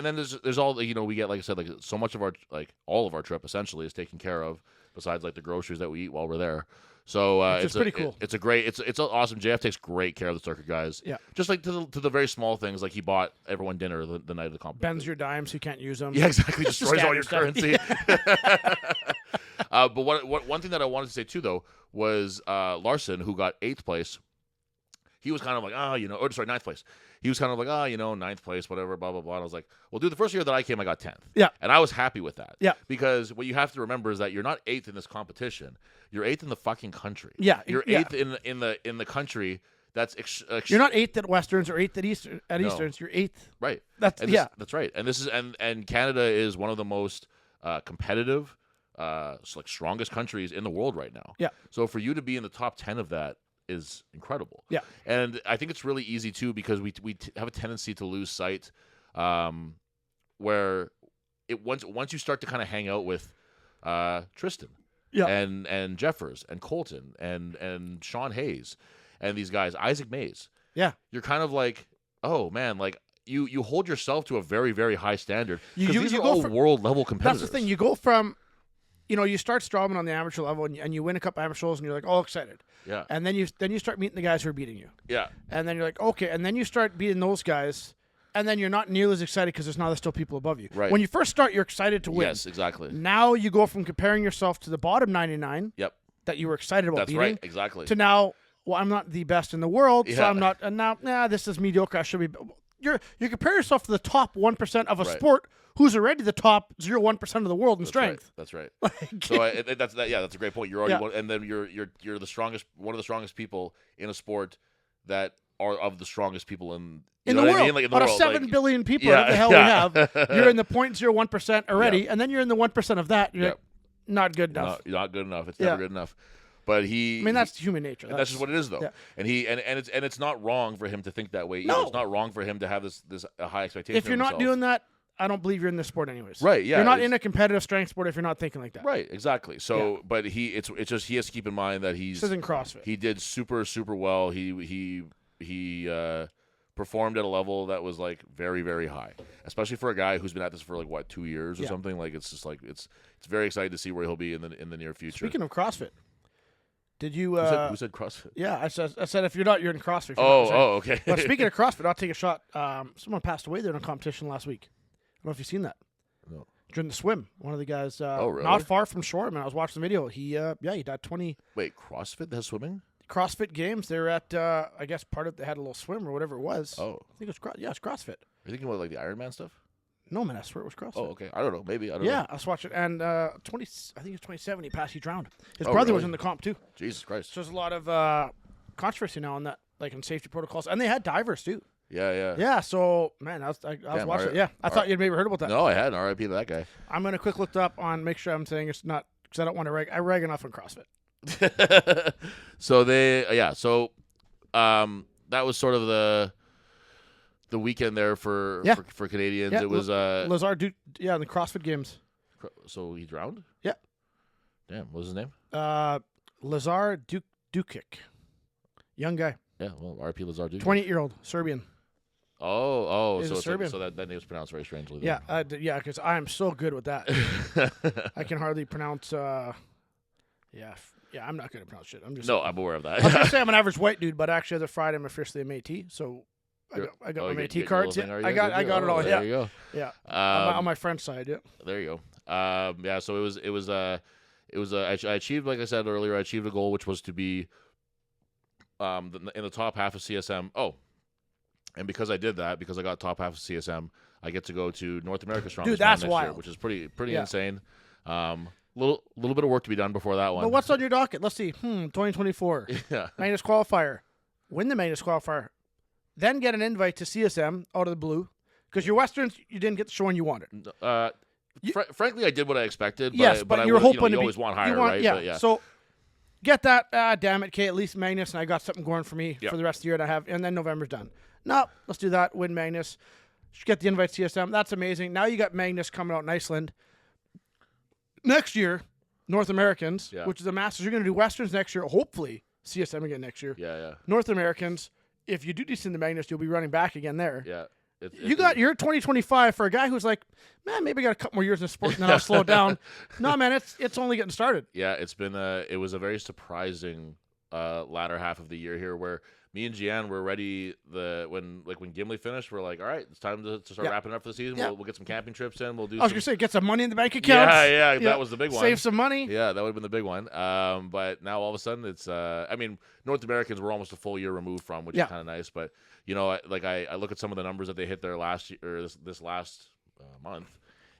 then there's all we get, like I said, like so much of our all of our trip essentially is taken care of, besides like the groceries that we eat while we're there. So it's pretty cool. It's awesome. JF takes great care of the circuit guys. Yeah. Just like to the very small things, like he bought everyone dinner the night of the competition. Bends your dimes, you can't use them. Yeah, exactly. Destroys all your standard currency. But one thing that I wanted to say too, though, was Larson, who got 8th place. He was kind of like, 9th place. He was kind of like, 9th place, whatever, blah, blah, blah. And I was like, well, dude, the first year that I came, I got 10th. Yeah. And I was happy with that. Yeah. Because what you have to remember is that you're not 8th in this competition. You're 8th in the fucking country. Yeah. You're 8th in the country that's you're not 8th at Westerns or 8th at Easterns. You're 8th. Right. That's right. And this is and Canada is one of the most competitive, strongest countries in the world right now. Yeah. So for you to be in the top 10 of that is incredible. Yeah. And I think it's really easy too, because we have a tendency to lose sight, where once you start to kind of hang out with Tristan, and Jeffers and Colton and Sean Hayes and these guys, Isaac Mays, you're kind of like, oh man, like you hold yourself to a very, very high standard, because these are all world level competitors. That's the thing. You go from, you start Strawman on the amateur level, and you win a couple amateur shows, and you're like, all excited. Yeah. And then you start meeting the guys who are beating you. Yeah. And then you're like, okay. And then you start beating those guys, and then you're not nearly as excited because there's still people above you. Right. When you first start, you're excited to win. Yes, exactly. Now you go from comparing yourself to the bottom 99. Yep. That you were excited about That's beating. right. Exactly. To now, well, I'm not the best in the world, so Yeah. I'm not. And now, this is mediocre. I should be. You compare yourself to the top 1% of a Right. sport who's already the top 0.1% of the world in strength. That's right. Like, So that's a great point. You're already Yeah. and then you're the strongest, one of the strongest people in a sport that are of the strongest people in the know what world, I mean? Like in the out of world, 7 like, billion people, yeah, what the hell yeah. we have, you're in the 0.01% already, Yeah. and then you're in the 1% of that. You're Yeah. like, not good enough. not good enough. It's Yeah. never good enough. But I mean, that's human nature. that's just what it is, though. Yeah. And it's not wrong for him to think that way. Either. No. It's not wrong for him to have this high expectation. If you're of not himself. doing that, I don't believe you're in this sport anyways. Right, yeah, You're not it's- in a competitive strength sport if you're not thinking like that. Right, exactly. So, Yeah. but it's just he has to keep in mind that This isn't CrossFit. he did super well. He performed at a level that was like very, very high, especially for a guy who's been at this for like 2 years or Yeah. something. Like it's just like it's very exciting to see where he'll be in the near future. Speaking of CrossFit, did you? who said CrossFit? Yeah, I said if you're not, you're in CrossFit. If you're not, Oh, okay. But speaking of CrossFit, I'll take a shot. Someone passed away there in a competition last week. I don't know if you've seen that. No. During the swim, one of the guys, really? not far from shore, man. I was watching the video. He died 20 Wait, CrossFit has swimming? CrossFit games. They were at, I guess they had a little swim or whatever it was. Oh, I think it's it's CrossFit. are you thinking about like the Ironman stuff? No, man, I swear it was CrossFit. Oh, okay. I don't know. Maybe I don't know. Yeah, I was watching, and 20. I think it was 27. He passed. He drowned. His Oh, brother was really? in the comp too. Jesus Christ. So there's a lot of controversy now on that, like in safety protocols, and they had divers too. Yeah. Yeah, so man, I was watching it. Yeah, I thought you'd maybe heard about that. No, I hadn't. R.I.P. to that guy. I'm gonna quick look up on make sure I'm saying it's not because I don't want to rag. I rag enough on CrossFit. So that was sort of the weekend there for Canadians. Yeah, It was Lazar Duke. Yeah, in the CrossFit Games. so he drowned? Yeah. Damn, what was his name? Lazar Dukic, young guy, Yeah, well, RP Lazar Duke. 28-year-old Serbian. Oh, He's so a it's Serbian. so that name was pronounced very strangely. Yeah, because I am so good with that. I can hardly pronounce. I'm not good at pronounce shit. I'm just No, I'm aware of I was gonna that. say I'm an average white dude, but actually, other Friday I'm officially a Métis. So I got Oh, my you Métis get your cards. little Yeah. thing, are you? I got it all. There Yeah. you go. Yeah. Um, On my French side. Yeah. There you go. Yeah. So I achieved, like I said earlier, I achieved a goal, which was to be in the top half of CSM. Oh, and because I did that, because I got top half of CSM, I get to go to North America's Strongest Man that's next year, wild. which is pretty Yeah. insane. Little bit of work to be done before that one. But what's on your docket? Let's see. 2024. Yeah. Magnus qualifier. Win the Magnus qualifier. Then get an invite to CSM out of the blue. Because your Westerns, you didn't get the showing you wanted. Frankly, I did what I expected. But Yes, but you were hoping to you be. always want higher, you want, right? Yeah. But yeah. So get that. Damn it, Kay. At least Magnus and I got something going for me Yep. for the rest of the year. And I have, and then November's done. No, let's do that. Win Magnus. Get the invite to CSM. That's amazing. Now you got Magnus coming out in Iceland. Next year, North Americans, Yeah. which is a Masters. You're going to do Westerns next year. Hopefully, CSM again next year. Yeah. North Americans. If you do decent in the Magnus, you'll be running back again there. Yeah. You got your 2025 for a guy who's like, man, maybe I got a couple more years in the sport and then I'll slow it down. No, man, it's only getting started. Yeah, it was a very surprising latter half of the year here, where me and Gian were ready. When Gimli finished, we're like, all right, it's time to start Yeah. wrapping up for the season. Yeah. We'll get some camping trips in. We'll do. I was some, gonna say, get some money in the bank account. yeah, that was the big one. Save some money. Yeah, that would have been the big one. But now all of a sudden, it's. I mean, North Americans were almost a full year removed from, which Yeah. is kind of nice. But I look at some of the numbers that they hit there last year, or this last month,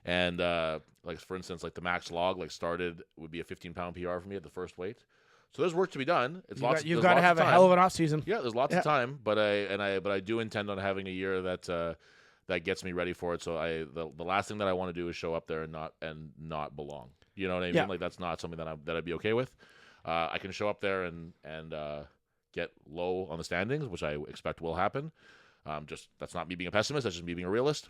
and like for instance, like the max log would be a 15-pound PR for me at the first weight. So there's work to be done. You've got to have a hell of an off season. Yeah, there's lots of time, but I do intend on having a year that gets me ready for it. So the last thing that I want to do is show up there and not belong. You know what I mean? Yeah. Like that's not something that I'd be okay with. I can show up there and get low on the standings, which I expect will happen. Just that's not me being a pessimist. That's just me being a realist.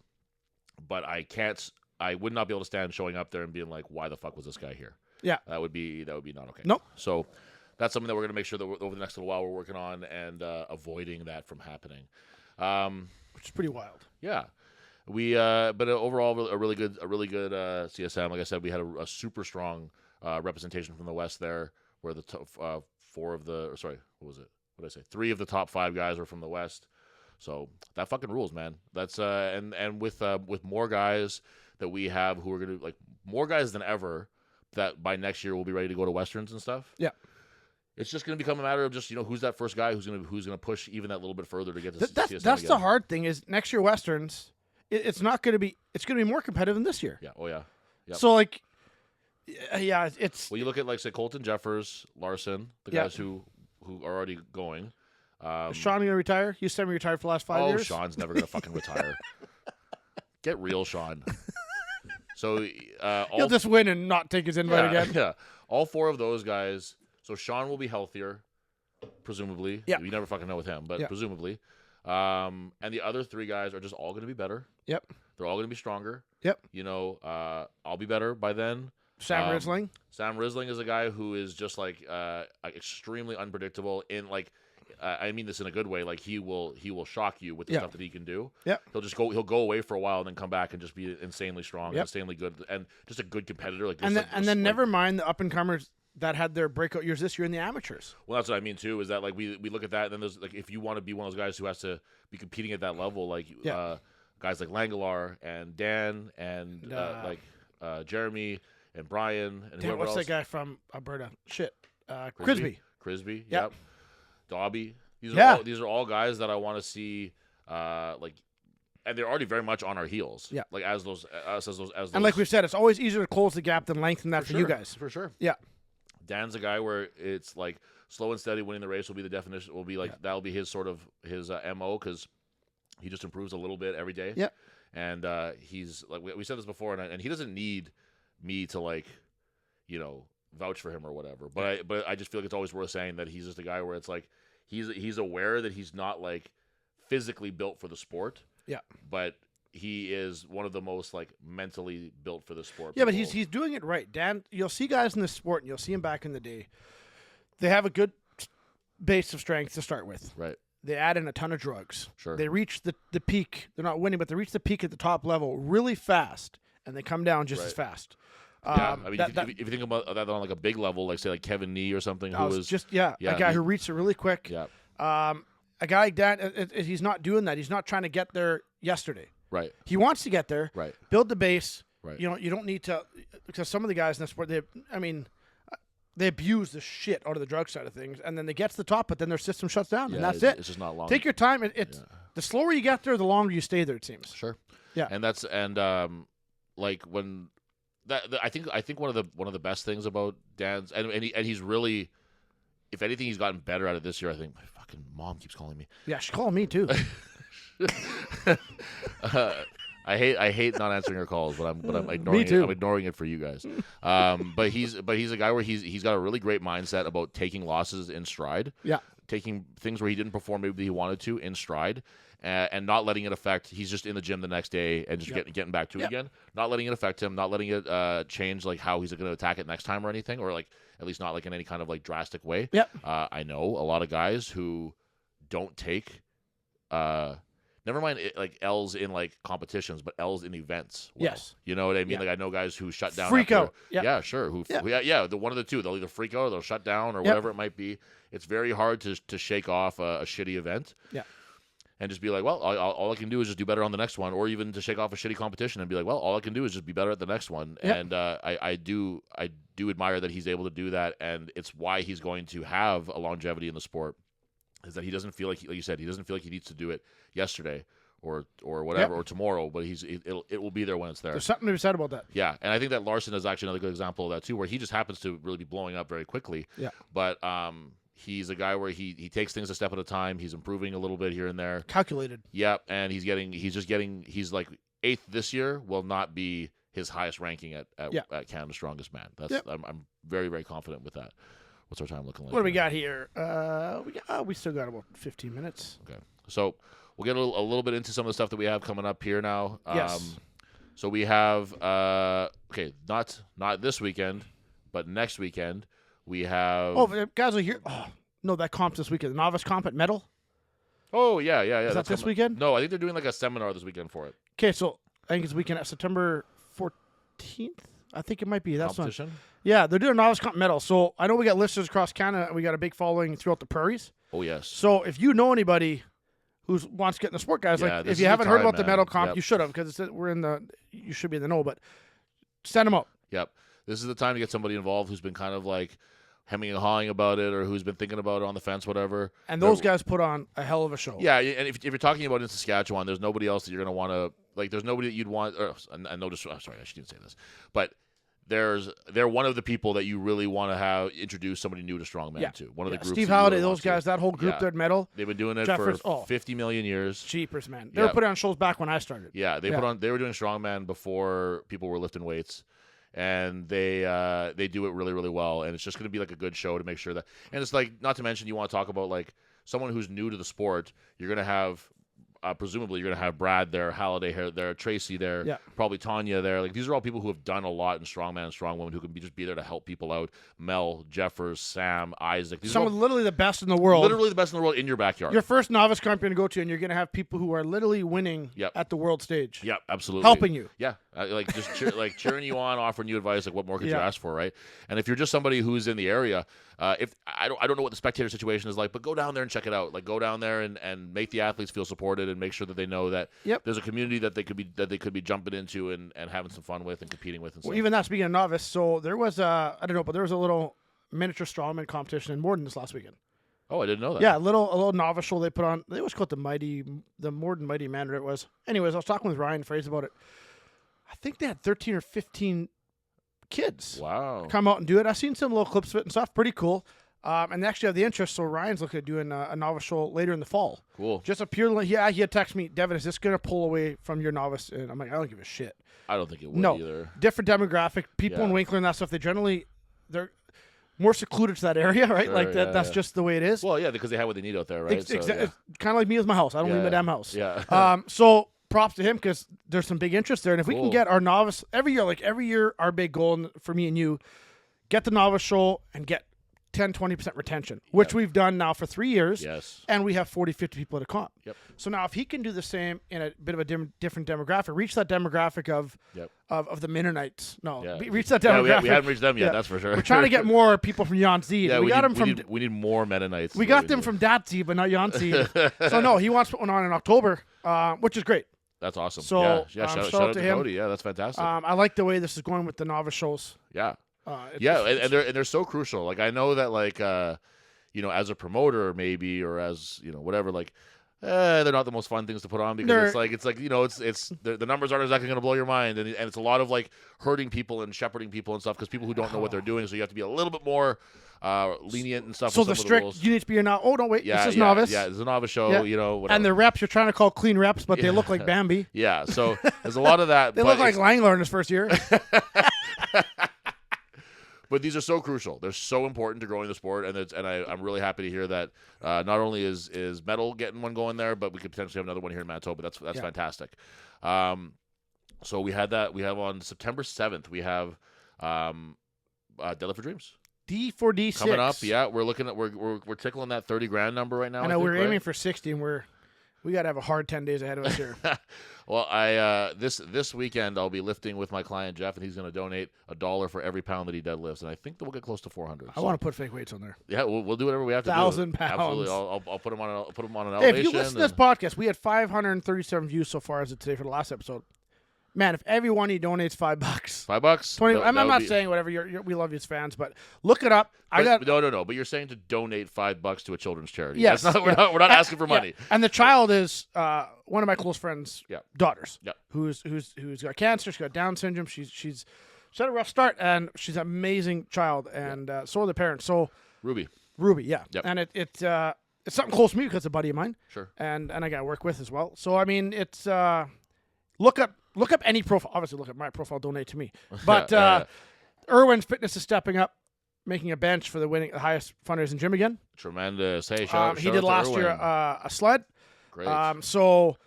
But I would not be able to stand showing up there and being like, why the fuck was this guy here? Yeah. That would be not okay. Nope. So that's something that we're going to make sure that over the next little while we're working on and avoiding that from happening. Which is pretty wild. Yeah. But overall a really good CSM. Like I said, we had a super strong representation from the West there, where the three of the top 5 guys were from the West. So that fucking rules, man. That's and with more guys that we have who are going to, like, more guys than ever, that by next year we'll be ready to go to Westerns and stuff. Yeah. It's just going to become a matter of just, who's that first guy who's going to push even that little bit further to get to CSM That's again. the hard thing is next year Westerns, it's not going to be, it's going to be more competitive than this year. Yeah. Oh yeah. Yep. So like, yeah, it's. Well, you look at, like, say, Colton Jeffers, Larson, the Yeah. guys who are already going. Is Sean going to retire? He's semi-retired for the last 5 years. Sean's never going to fucking retire. Get real, Sean. So He'll just win and not take his invite again. Yeah. All 4 of those guys. So Sean will be healthier, presumably. Yeah. You never fucking know with him, but Yeah. presumably. And the other 3 guys are just all going to be better. Yep. They're all going to be stronger. Yep. I'll be better by then. Sam Risling. Sam Risling is a guy who is just like extremely unpredictable in, like, I mean this in a good way. Like, he will shock you with the stuff that he can do. Yep. He'll go away for a while and then come back and just be insanely strong, Yep. insanely good, and just a good competitor. Like, And then never mind the up and comers that had their breakout years this year in the amateurs. Well, that's what I mean too. Is that, like, we look at that, and then there's, like, if you want to be one of those guys who has to be competing at that level, like guys like Langelar and Dan and Jeremy and Brian and Damn, whoever what's else. that guy from Alberta? Shit, Crisby. Yep. Yep. Dobby. These are all guys that I want to see, like, and they're already very much on our heels. Yeah. Like, as those. And like we've said, it's always easier to close the gap than lengthen that for you guys. For sure. Yeah. Dan's a guy where it's like slow and steady winning the race will be the definition. Will be like that'll be his sort of his MO, because he just improves a little bit every day. Yeah. And he's like, we said this before, and he doesn't need me to, like, vouch for him or whatever. But I just feel like it's always worth saying that he's just a guy where it's like he's aware that he's not, like, physically built for the sport. Yeah. But he is one of the most, like, mentally built for the sport. Yeah, but people. he's doing it right. Dan, you'll see guys in this sport, and you'll see him back in the day. They have a good base of strength to start with. Right. They add in a ton of drugs. Sure. They reach the peak. They're not winning, but they reach the peak at the top level really fast, and they come down just as fast. Yeah, I mean, if you think about that on, like, a big level, like, say, like Kevin Nee or something, who was just a guy who reached it really quick. Yeah. a guy like Dan, he's not doing that. He's not trying to get there yesterday. Right. He wants to get there. Right. Build the base. Right. You don't need to, because some of the guys in the sport, they abuse the shit out of the drug side of things, and then they get to the top, but then their system shuts down, and that's it. It's just not long. Take your time. The slower you get there, the longer you stay there. It seems. Sure. Yeah. And like when I think one of the best things about Dan's and he's really, if anything, he's gotten better at it this year. I think my fucking mom keeps calling me. Yeah, she called me too. I hate not answering her calls, but I'm ignoring Me too. it. I'm ignoring it for you guys. But he's a guy where he's got a really great mindset about taking losses in stride. Yeah. Taking things where he didn't perform maybe he wanted to in stride, and not letting it affect. He's just in the gym the next day and just getting back to it again. Not letting it affect him. Not letting it change like how he's going to attack it next time or anything, or like at least not like in any kind of like drastic way. Yep. I know a lot of guys who don't take. Never mind like L's in like competitions, but L's in events. Well, Yes. You know what I mean? Yeah. Like I know guys who shut down. Freak out. Yep. Yeah, sure. The one of the two. They'll either freak out or they'll shut down or whatever it might be. It's very hard to shake off a shitty event. Yeah. And just be like, well, all I can do is just do better on the next one, or even to shake off a shitty competition and be like, well, all I can do is just be better at the next one. Yep. And I do admire that he's able to do that, and it's why he's going to have a longevity in the sport. Is that he doesn't feel like you said, he doesn't feel like he needs to do it yesterday or whatever or tomorrow, but it will be there when it's there. There's something to be said about that. Yeah, and I think that Larson is actually another good example of that too, where he just happens to really be blowing up very quickly. Yeah. But he's a guy where he takes things a step at a time. He's improving a little bit here and there. Calculated. Yeah, and he's like 8th this year, will not be his highest ranking at Canada's Strongest Man. That's I'm very, very confident with that. What's our time looking like? What do we got here? We still got about 15 minutes. Okay. So we'll get a little bit into some of the stuff that we have coming up here now. Yes. So we have, not this weekend, but next weekend, we have... Oh, guys are here. Oh, no, that comp's this weekend. The novice comp at Metal? Oh, yeah. Is that this weekend? No, I think they're doing like a seminar this weekend for it. Okay, so I think it's weekend, September 14th? I think it might be. That's competition? One. Yeah, they're doing novice comp medal. So I know we got listeners across Canada, and we got a big following throughout the prairies. Oh, yes. So if you know anybody who wants to get in the sport, guys, like if you haven't heard about the medal comp, you should have, because you should be in the know, but send them out. Yep. This is the time to get somebody involved who's been kind of like hemming and hawing about it, or who's been thinking about it on the fence, whatever. And those guys put on a hell of a show. Yeah, and if you're talking about in Saskatchewan, there's nobody else that you're going to want to, like, there's nobody that you'd want, I'm sorry, I shouldn't say this, but they're one of the people that you really want to have introduce somebody new to strongman to. One of the groups. Steve Halliday, those guys, that whole group there at Metal. They've been doing it for 50 million years. Cheapers, man. They were putting on shows back when I started. Yeah, they were doing strongman before people were lifting weights. And they do it really, really well, and it's just going to be like a good show to make sure that. And it's like, not to mention, you want to talk about like someone who's new to the sport. You're going to have, presumably, you're going to have Brad there, Halliday there, Tracy there, probably Tanya there. Like, these are all people who have done a lot in strongman and strongwoman, who can just be there to help people out. Mel, Jeffers, Sam, Isaac. These Some are of literally the best in the world. Literally the best in the world in your backyard. Your first novice comp you're going to go to, and you're going to have people who are literally winning at the world stage. Yeah, absolutely. Helping you. Yeah, like just cheering you on, offering you advice. Like, what more could you ask for, right? And if you're just somebody who's in the area, if I don't know what the spectator situation is like, but go down there and check it out. Like, go down there and make the athletes feel supported, and make sure that they know that there's a community that they could be jumping into and having some fun with and competing with. And well, even that, speaking of novice, so there was I don't know, but there was a little miniature strongman competition in Morden this last weekend. Oh, I didn't know that. Yeah, a little novice show they put on. They was called the Morden Mighty Manor. It was. Anyways, I was talking with Ryan Fraser about it. I think they had 13 or 15 kids. Wow. Come out and do it. I've seen some little clips of it and stuff. Pretty cool. And they actually have the interest, so Ryan's looking at doing a novice show later in the fall. Cool. Just a purely, he had texted me, Devin, is this going to pull away from your novice? And I'm like, I don't give a shit. I don't think it would either. Different demographic. People in Winkler and that stuff, they're more secluded to that area, right? Sure, that's just the way it is. Well, yeah, because they have what they need out there, right? It's kind of like me with my house. I don't leave my damn house. Yeah. So props to him, because there's some big interest there. And if we can get our novice, every year, our big goal for me and you, get the novice show and get 10, 20% retention, which we've done now for 3 years. Yes. And we have 40, 50 people at a comp. Yep. So now if he can do the same in a bit of a different demographic, reach that demographic of the Mennonites. No, reach that demographic. We haven't reached them yet, that's for sure. We're trying to get more people from Yancey. Yeah, we need more Mennonites. We got them from Datsy, but not Yancey. So no, he wants to put one on in October, which is great. That's awesome. So shout out to Cody. Yeah, that's fantastic. I like the way this is going with the novice shows. Yeah. And they're so crucial. Like I know that like as a promoter maybe or as whatever like they're not the most fun things to put on because it's the numbers aren't exactly going to blow your mind and it's a lot of like hurting people and shepherding people and stuff because people who don't know what they're doing, so you have to be a little bit more lenient and stuff. So with the some strict of the rules. you need to be oh don't wait, this is novice. Yeah, it's a novice show. Whatever. And the reps you're trying to call clean reps, but they look like Bambi. Yeah, so there's a lot of that. They look like Langler in his first year. But these are so crucial. They're so important to growing the sport, and I'm really happy to hear that not only is Metal getting one going there, but we could potentially have another one here in Manitoba. That's fantastic. So we have on September 7th. We have Deadlift for Dreams. D4D6 coming up. Yeah, we're looking at we're tickling that $30,000 number right now. I know we're aiming for 60, and we got to have a hard 10 days ahead of us here. Well, this weekend I'll be lifting with my client Jeff, and he's going to donate $1 for every pound that he deadlifts, and I think that we'll get close to 400. I want to put fake weights on there. Yeah, we'll do whatever we have to do. 1,000 pounds. Absolutely, I'll put them on an Hey, elevation. if you listen to this podcast, we had 537 views so far as of today for the last episode. Man, if every one of you donates $5, $5, 20. I'm not saying whatever. We love you as fans, but look it up. No. But you're saying to donate $5 to a children's charity. Yes, we're not asking for money. Yeah. And the child is one of my close friends' daughters. Yeah. Who's got cancer. She's got Down syndrome. She's had a rough start, and she's an amazing child, and so are the parents. So Ruby, yeah. Yep. And it's something close to me because it's a buddy of mine. Sure. And I got to work with as well. So I mean, it's look up any profile. Obviously, look at my profile. Donate to me. But Irwin's Fitness is stepping up, making a bench for the highest fundraising gym again. Tremendous. Hey, shout he out did to last Irwin. year a sled. Great. So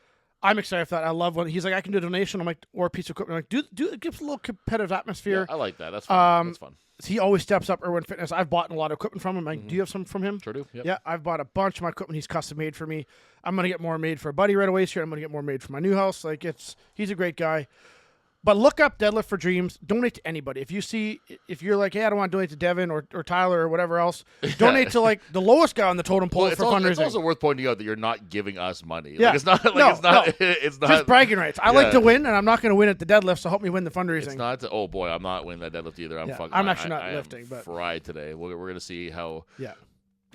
I'm excited for that. I love when he's like, I can do a donation. I'm like, or a piece of equipment. I'm like, do it gives a little competitive atmosphere. Yeah, I like that. That's fun. That's fun. He always steps up Irwin Fitness. I've bought a lot of equipment from him. Like, do you have some from him? Sure do. Yep. Yeah, I've bought a bunch of my equipment. He's custom made for me. I'm gonna get more made for a buddy right away here. I'm gonna get more made for my new house. Like he's a great guy. But look up Deadlift for Dreams. Donate to anybody. If you're like, hey, I don't want to donate to Devin or Tyler or whatever else, donate to like the lowest guy on the totem pole for fundraising. It's also worth pointing out that you're not giving us money. Yeah. Like, it's not. It's not just bragging rights. I like to win, and I'm not going to win at the deadlift, so help me win the fundraising. It's not. Oh boy, I'm not winning that deadlift either. I'm actually not I lifting, am but fried today. We're going to see how. Yeah.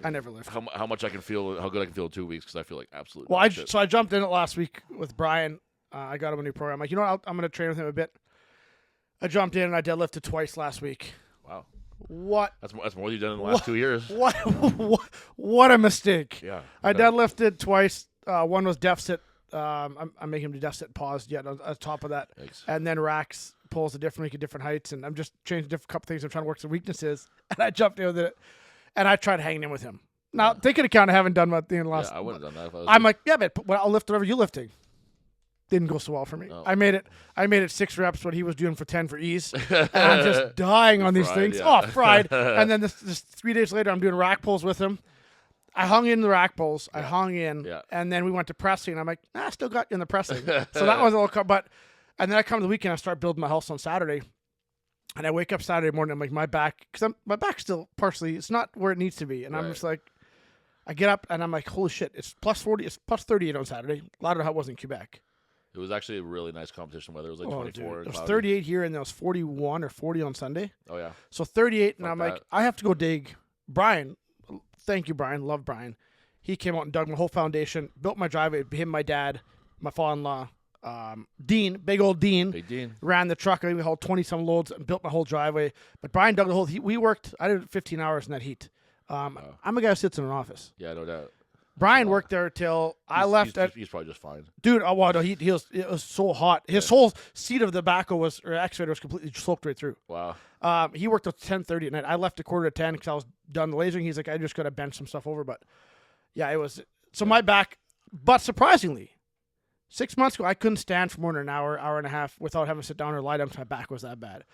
I never lift. How much I can feel, how good I can feel in 2 weeks because I feel like absolutely. Well, I jumped in it last week with Brian. I got him a new program. Like, you know what? I'm going to train with him a bit. I jumped in and I deadlifted twice last week. Wow. What? That's more than you've done in the last 2 years. What a mistake. Yeah. I deadlifted twice. One was deficit. I'm making him do deficit paused yet on top of that. Thanks. And then racks pulls make different heights. And I'm just changing a couple things. I'm trying to work some weaknesses. And I jumped in with it. And I tried hanging in with him. Now, take into account I haven't done my thing in the last. Yeah, I wouldn't have done that. I'm like, yeah, but I'll lift whatever you're lifting. Didn't go so well for me. No. I made it 6 reps what he was doing for 10 for ease. And I'm just dying on these things. Yeah. Oh, fried. And then this 3 days later, I'm doing rack pulls with him. I hung in the rack pulls. I hung in. Yeah. And then we went to pressing. And I'm like, I still got you in the pressing. So that was a little and then I come to the weekend, I start building my house on Saturday. And I wake up Saturday morning, I'm like, my back's still partially, it's not where it needs to be. And I'm just like, I get up and I'm like, holy shit, it's plus 40, it's plus 38 on Saturday. A lot of it was in Quebec. It was actually a really nice competition weather. It was like 24. Dude. It was 38 here, and there was 41 or 40 on Sunday. Oh, yeah. So 38, and Fuck I'm that. like, I have to go dig. Brian, thank you, Brian. Love Brian. He came out and dug my whole foundation, built my driveway. Him, my dad, my father-in-law, Dean, big old Dean. Big Dean. Ran the truck. I think we hauled 20-some loads and built my whole driveway. But Brian dug the whole. We worked. I did 15 hours in that heat. I'm a guy who sits in an office. Yeah, no doubt. Brian worked there till I left. He's probably just fine. Dude, no, it was so hot. His whole seat of the backhoe excavator was completely soaked right through. Wow. He worked till 10:30 at night. I left a quarter to 10 because I was done the lasering. He's like, I just got to bench some stuff over. But yeah, it was. So my back, but surprisingly, 6 months ago, I couldn't stand for more than an hour and a half without having to sit down or lie down because my back was that bad.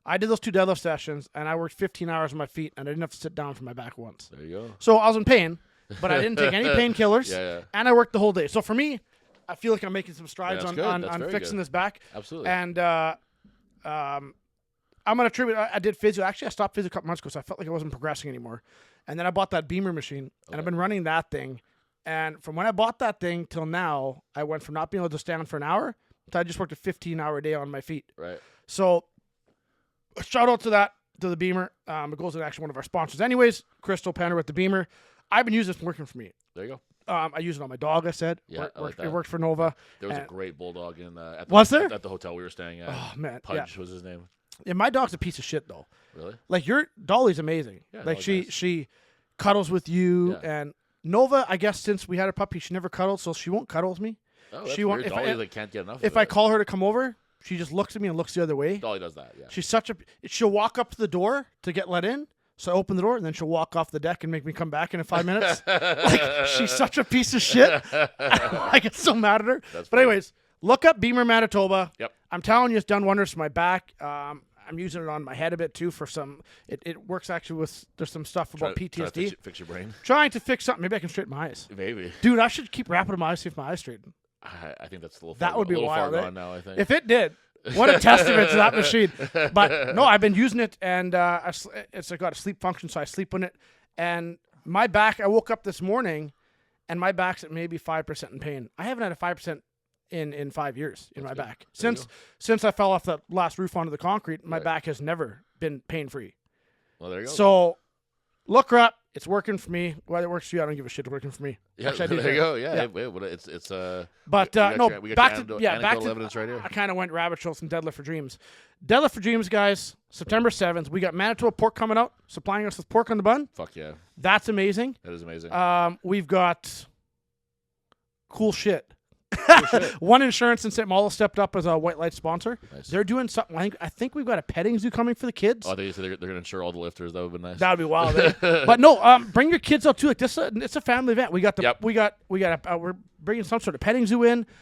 I did those 2 deadlift sessions, and I worked 15 hours on my feet, and I didn't have to sit down for my back once. There you go. So I was in pain, but I didn't take any painkillers, and I worked the whole day. So for me, I feel like I'm making some strides on fixing this back. Absolutely. And I'm going to attribute, I did physio. Actually, I stopped physio a couple months ago, so I felt like I wasn't progressing anymore. And then I bought that Bemer machine, and I've been running that thing. And from when I bought that thing till now, I went from not being able to stand for an hour to I just worked a 15-hour day on my feet. Right. So shout out to the Bemer. It goes to actually one of our sponsors. Anyways, Crystal Penner with the Bemer. I've been using this working for me. There you go. I use it on my dog, I said. I like that. It worked for Nova. There was a great bulldog in at the hotel we were staying at. Oh, man. Pudge was his name. Yeah, my dog's a piece of shit, though. Really? Like, your Dolly's amazing. Yeah, like, nice. she cuddles with you. And Nova, I guess since we had her puppy, she never cuddled, so she won't cuddle with me. Oh, that's she won't. weird. Dolly can't get enough if of I it. call her to come over, she just looks at me and looks the other way. Dolly does that, yeah. She's such a... She'll walk up to the door to get let in. So I open the door, and then she'll walk off the deck and make me come back in 5 minutes. Like, she's such a piece of shit. I get so mad at her. That's but anyways, look up Bemer, Manitoba. Yep. I'm telling you, it's done wonders for my back. I'm using it on my head a bit, too, for some... It works, actually, with... There's some stuff about PTSD. Trying to fix your brain. Trying to fix something. Maybe I can straighten my eyes. Maybe. Dude, I should keep wrapping my eyes, see if my eyes straighten. I think that's a little That would be a little wild, far eh? gone now, I think. If it did... What a testament to that machine. But no, I've been using it, and it's got a sleep function, so I sleep on it. And my back, I woke up this morning, and my back's at maybe 5% in pain. I haven't had a 5% in 5 years in my back. Since I fell off that last roof onto the concrete, my back has never been pain-free. Well, there you go. So look her up. It's working for me. Whether it works for you, I don't give a shit. It's working for me. Yeah, Actually, there you go. Yeah. It's But we got back your to anecdotal evidence right here. I kind of went rabbit trails from Deadlift for Dreams. Deadlift for Dreams, guys. September 7th. We got Manitoba pork coming out, supplying us with pork on the bun. Fuck yeah. That's amazing. That is amazing. We've got cool shit. One Insurance in St. Malo stepped up as a white light sponsor. Nice. They're doing something. I think we've got a petting zoo coming for the kids. Oh, they said they're going to insure all the lifters. That would be nice. That would be wild. But no, bring your kids out too. Like this, it's a family event. We got we're bringing some sort of petting zoo in.